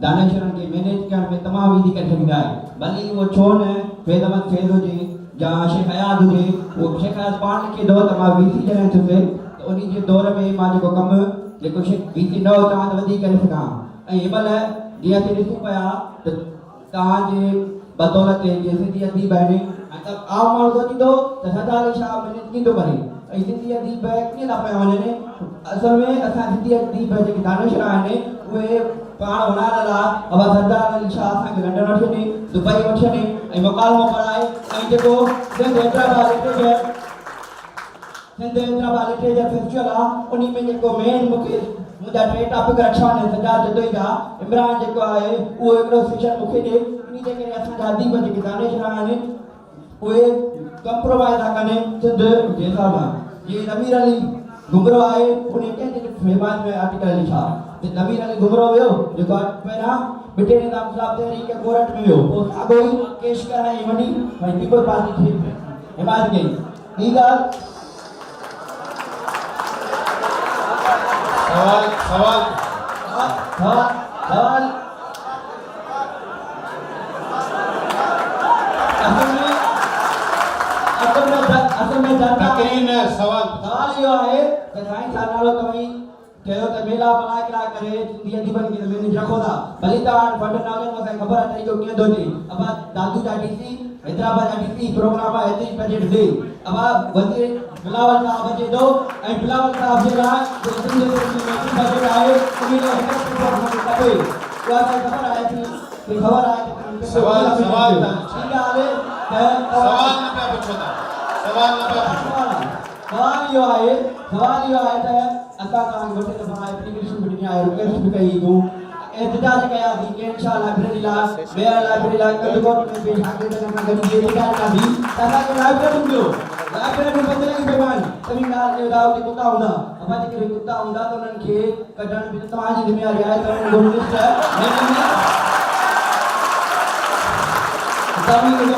दानिशरनि खे मैनेज करण में तमामु ईज़ी करे सघंदा आहे। भली उहो छो न फैज़ अहमद फैज़ हुजे या शेख हयात हुजे, उहो शेख हयात पाण लिखे थो त मां वीसी जॾहिं थियुसि त उन जे दौर में मां जेको कमु जेको शेख वीसी न हो तव्हां त वधीक करे सघां। ऐं हिनमहिल जीअं असीं ॾिसूं पिया त तव्हांजे बदौलत जे सिंधी अदीब आहिनि, ऐं त आम माण्हू सोचींदो त सरदार अली शाह मैनेज कींदो करे ऐं सिंधी अदीब कीअं था पिया वञनि। असल में असां सिंधी अदीब जेके दानिशर आहिनि उहे पाण वणाइण लाइ बाबा सरदार अली शाह असांखे लंडन वठी वञे, दुबई वठी वञे ऐं मुकालमो कराए। ऐं जेको सिंध हैदराबाद लिटरेचर फेस्टिवल आहे उन में जेको मेन मूंखे मुंहिंजा 3 टॉपिक रखिया आहिनि सजाद जदोई जा, इमरान जेको आहे उहो हिकिड़ो सेशन मूंखे ॾिए। इन जे करे असांजा अदीब जेके दानिशर आहिनि उहे कंप्रोमाइज़ था कनि सिंध जे हिसाब सां। जीअं नमीर अली घुमरो आहे उन कंहिंजे हिमायत में आर्टिकल लिखा, नमीर अली घुमरो वियो जेको पहिरां बिटे निज़ाम ख़िलाफ़ तहरीक कोर्ट में वियो, पोइ साॻियो ई केश कराई वञी भई पीपल पार्टी खे हिमायत कई। ॿी ॻाल्हि सवाल सवाल इहो आहे त साईं सां नालो तव्हां चयो त मेला पलाए करा करे सिंधी अदीबनि खे मैनेज रखो था, भली तव्हां फंड नाले में असांखे ख़बर आहे तरीक़ो कीअं थो अचे। अब दादू जा डीसी हैदराबाद जा डीसी प्रोग्राम आहे हेतिरी बजट ॾे, अब वज़ीर बिलावल साहब अचे थो ऐं बिलावल साहब जे लाइ जो सिंध में बजट आहे उन जो खपे उहा असांखे ख़बर आहे कि ख़बर आहे सवाल ठीक आहे त सवाल न पिया पुछो था, सवाल न पिया पुछो। सवाल इहो आहे त असां तव्हांखे वठे दफ़ा एप्लीकेशन बि ॾिनी आहे, रिक्वेस्ट बि कई तूं एहतजाज कयासीं कि इंशा लाइब्रेरी लाइ ॿियर लाइब्रेरी लाइ कदगोट में बि शागिर्दनि सां गॾिजी एहतजाज कंदासीं त असांखे लाइब्रेरी ॾियो। लाइब्रेरी बदिले की बेमान सभी ॻाल्हि जो दाव कुत्ता हूंदा, असां जेके कुत्ता हूंदा त उन्हनि खे कढण बि तव्हांजी ज़िमेवारी आहे। त उन्हनि लाइब्रेरी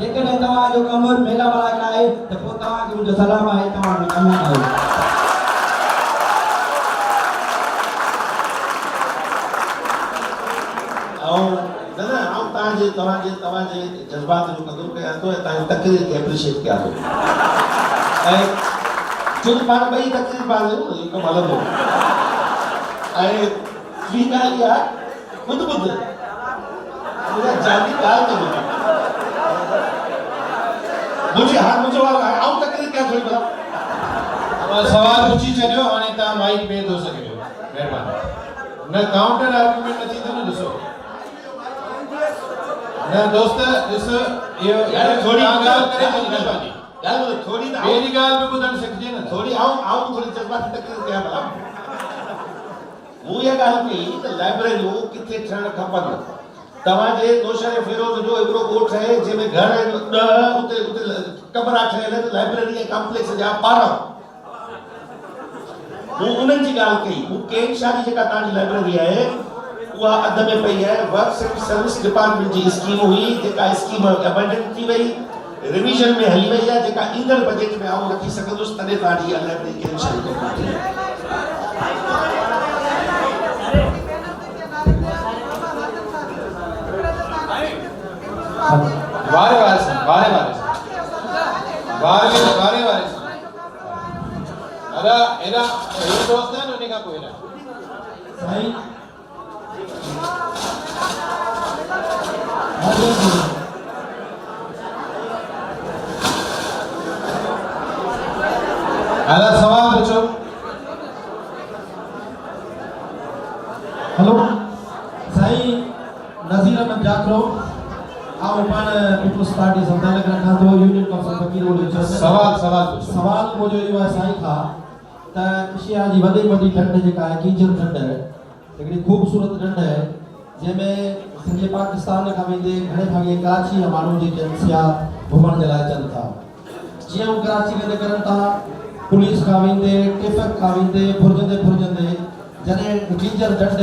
जेकॾहिं तव्हांजो कमु मेला मल्हाइण आहे त पोइ तव्हांखे मुंहिंजो सलाम आहे, तव्हां अमीन आहियो। तव्हांजे जज़्बात जो क़दुरु कयां थो ऐं तव्हांजी तक़रीर खे एप्रिशिएट कयां थो। ऐं छो त पाण ॿई तक़रीर पाण इहो कमु हलंदो। ऐं ॿी ॻाल्हि इहा ॿुध मुंहिंजा जाती ॻाल्हि त ॿुध मुंहिंजो वारो आहे आऊं तक़रीर कयां थोरी भला। सवाल पुछी छॾियो, हाणे तव्हां माइक ॿिए दोस्त खे ॾियो महिरबानी। न काउंटर आर्गुमेंट न थींदो न, ॾिसो न दोस्त ॾिस इहो थोरी ॻाल्हि करे थी महिरबानी। थोरी त मेरी ॻाल्हि बि ॿुधणु सिखजे न थोरी आऊं थोरी जज़्बाती तक़रीर कयां भला। मूं इहा ॻाल्हि कई त लाइब्रेरियूं किथे ठहणु खपनि। तव्हांजे नौशहर फिरोज जो हिकिड़ो ॻोठ आहे जंहिंमें घर आहिनि 10, उते कमरा ठहियल आहिनि, लाइब्रेरी ऐं कॉम्प्लेक्स जा 12। मूं उन्हनि जी ॻाल्हि कई। मूं केन शाह जी जेका तव्हांजी लाइब्रेरी आहे उहा अध में पई आहे। वर्क्स एंड सर्विस डिपार्टमेंट जी स्कीम हुई, जेका स्कीम अबंडेंट थी वई, रिवीजन में हली वई आहे, जेका ईंदड़ बजट में आऊं रखी सघंदुसि, तॾहिं तव्हांजी इहा लाइब्रेरी केन शाह जी कमु थी। वारे अरे एरा ये दोस्त है उन्हीं का कोई ना साईं अरे सवाल पूछो। हेलो साईं नज़ीर अहमद जाखरो आओ पाण पीपल्स पार्टी संचालक रखा तो यूनियन काउंसिल फकीर बोले सवाल पूछो। सवाल मुझे यो आहे साईं खां त एशिया जी वॾी ढंढ जेका आहे कीचड़ ढंढ हिकिड़ी ख़ूबसूरत ढंढ आहे जंहिंमें सॼे पाकिस्तान खां वेंदे घणे भाङे कराची जा माण्हू जेके सियाह घुमण जे लाइ अचनि था। जीअं हू कराची वेंदे करनि था, पुलिस खां वेंदे ट्रैफिक खां वेंदे फुरजंदे जॾहिं कीचड़ ढंढ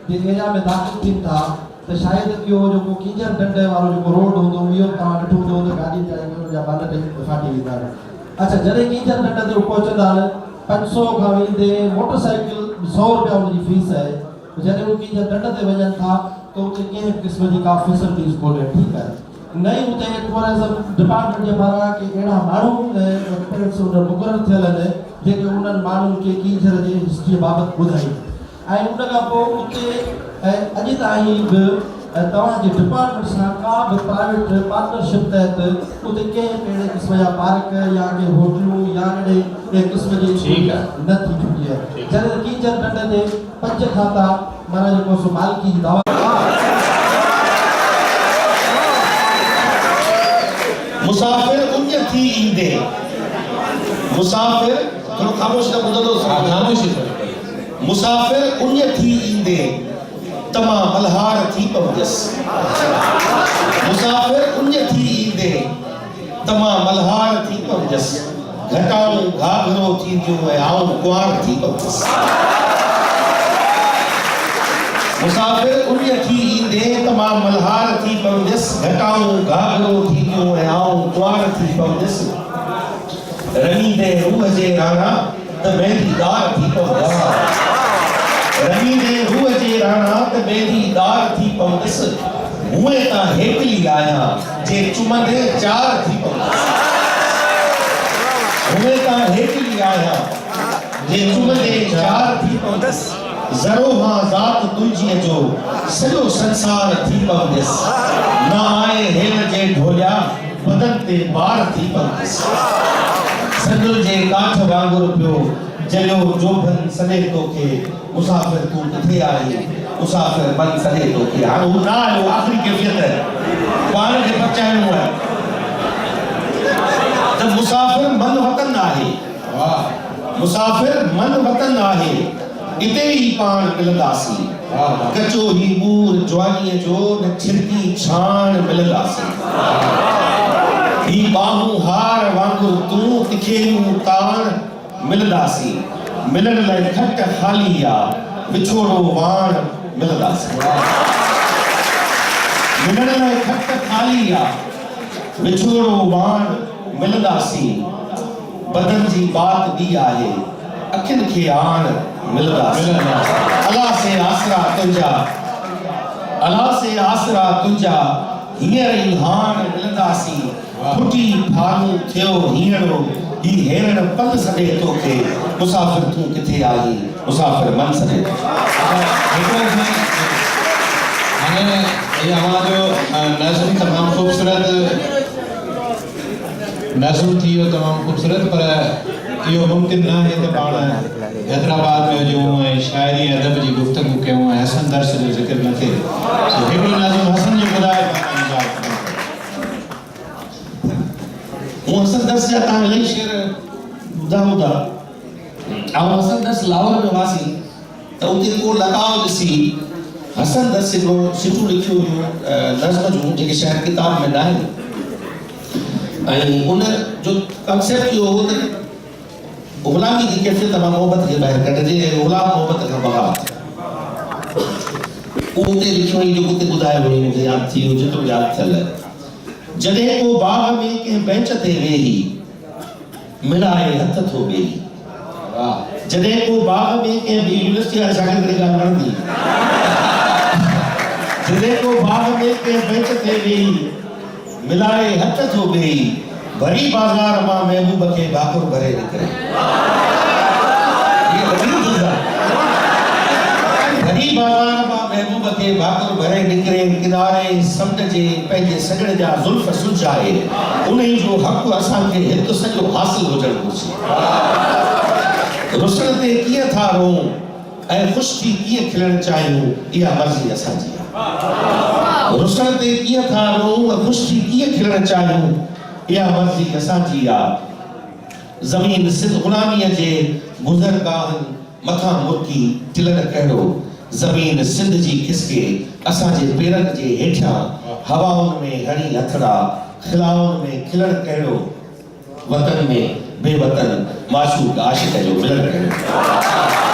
जे एरिया में दाख़िल थियनि था त शायदि इहो जेको कीचड़ ढंढ वारो जेको रोड हूंदो इहो तव्हां ॾिठो हूंदो त गाॾी ते हुनजा बाल ते फाटी वेंदा आहिनि। अच्छा, जॾहिं कीचड़ ढंढ ते पहुचंदा आहिनि 500 खां वेंदे मोटरसाइकिल 100 रुपया हुनजी फीस आहे। जॾहिं उहो कीचड़ ढंढ ते वञनि था त उते कंहिं क़िस्म जी का फैसिलिटीज़ कोन्हे। ठीकु आहे, नई उते टूरिज़म डिपार्टमेंट जे पारां के अहिड़ा माण्हू मुक़ररु थियल आहिनि जेके उन्हनि माण्हुनि खे कीचड़ जी हिस्ट्री बाबति ॿुधाईनि। ऐं उन खां पोइ उते अॼु ताईं बि तव्हांजे डिपार्टमेंट सां का बि प्राइवेट पार्टनरशिप तहत उते कंहिं अहिड़े क़िस्म जा पार्क या के होटलूं या अहिड़े क़िस्म जी न थी चुकी आहे। जॾहिं कीचड़ ढंढ ते 5 खाता माना जेको सो मालिकी जी दावा मुसाफिर उन थी ईंदे मुसाफिर थोरो ख़ामोश न ॿुधंदो खामोशी मुसाफिर उन थी ईंदे तमाम मल्हार थी पवंदसि। मुसाफिर उन थी ईंदे तमाम मल्हार थी पवंदसि। घटाऊं घाघरो थींदियूं ऐं आऊं कुंवार थी पवंदसि। मुसाफिर उन थी ईंदे तमाम मल्हार थी पवंदसि। घटाऊं घाघरो थींदियूं ऐं आऊं कुंवार थी पवंदसि। रमीदे रूह जे राणा त मेहंदीदार थी पवंदसि। रमीदे रूह जे राणा त मेहंदीदार थी पवंदसि। हुए त हेकली आहियां जे चुमंदे 4 थी पवंदसि। हुए त हेकली आहियां जे चुमंदे 4 थी पवंदसि। ज़रो मां ज़ात तुंहिंजीअ जो सॼो संसार थी पवंदसि। न आहे हेल जे ढोलिया बदन ते बार थी पवंदसि। सदुल जे काठ वांगुरु पियो जलियो जोभन सॾे तोखे। मुसाफ़िर तूं किथे आई? मुसाफ़िर मन सॾे तोखे। हाणे हू न आयो, आख़िरी कैफ़ियत पाण खे बचाइणो आहे त मुसाफ़िर मन वतन आहे। मुसाफ़िर मन वतन आहे। इते ई पाण मिलंदासीं। कचो ही बूर जवानीअ जो न छिरकी छाण मिलंदासीं। ही बाहूं हार वांगुरु तूं तिखेयूं ताण मिलंदासीं। मिलण लाइ खट ख़ाली आहे, विछोड़ो वाण मिलंदासीं। मिलण लाइ खट ख़ाली आहे, विछोड़ो वाण मिलंदासीं बदन जी बात दी आहे अखिन के आन मिलंदासीं अल्लाह से आसरा तुंजा अल्लाह से आसरा तुंजा हींअर ई हान मिलंदासीं फुटी फानू थियो हींअरो ही हेरण पल सॾे तोखे मुसाफ़िर तूं किथे आई मुसाफ़िर मन सॾे हाणे ये हमारो नज़्म तमाम खूबसूरत नज़्म थी वो तमाम खूबसूरत पर यो मुमकिन ना है तो पाण हैदराबाद में जो शायरी अदब जी गुफ्तगू कयूं हसन दर्स जो जिक्र न थे तो हिकिड़ो नज़्म हसन जो ॿुधाए वो हसन दर्स जा तव्हां इलाही शेर ॿुधायो था ऐं हसन दर्स लाहौर में वासी त उते को लॻाव ॾिसी हसन दर्स हिकिड़ो सुठो लिखियो हुयो नज़्म जूं जेके शायद किताब में न आहिनि ऐं उन जो कंसेप्ट इहो हो त ग़ुलामी जी कैफ़ियत मां मोहबत खे ॿाहिरि कढिजे ग़ुलाम मोहबत खां बग़ावत उहो उते लिखियो हुई जो उते ॿुधायो हुई मूंखे यादि थी वियो जेतिरो यादि थियल जॾहिं को बाग़ में कंहिं बेंच ते वेही मिलाए हथ थो ॿेई जॾहिं को बाग़ में कंहिं ॿी यूनिवर्सिटी वारे शागिर्द खे ॻाल्हि वणंदी जॾहिं को बाग़ में कंहिं बेंच ते वेही मिलाए हथ थो ॿेई भरी बाज़ार मां महबूब खे भाकुर भरे निकिरे भरी बाज़ार मां महबूब खे भाकुर भरे निकिरे किनारे समुंड जे पंहिंजे सगड़ जा ज़ुल्फ़ सुलझाए उन्ही जो हक़ असांखे हिकु सॼो हासिल हुजणु घुरिजे रुसण ते कीअं था रोऊं ऐं ख़ुशि थी कीअं खिलणु चाहियूं इहा मर्ज़ी असांजी आहे रुसण ते कीअं था रोऊं ऐं ख़ुशि थी कीअं खिलणु चाहियूं इहा मर्ज़ी असांजी आहे ज़मीन सिंध ग़ुलामीअ जे गुज़रगाहनि मथां मुर्की टिलण कहिड़ो ज़मीन सिंध जी खिसके असांजे पेरनि जे हेठियां हवाउनि में हणी हथड़ा खिलाउनि में खिलण कहिड़ो वतन में बेवतन माशूक आशिक़ जो मिलण कहिड़ो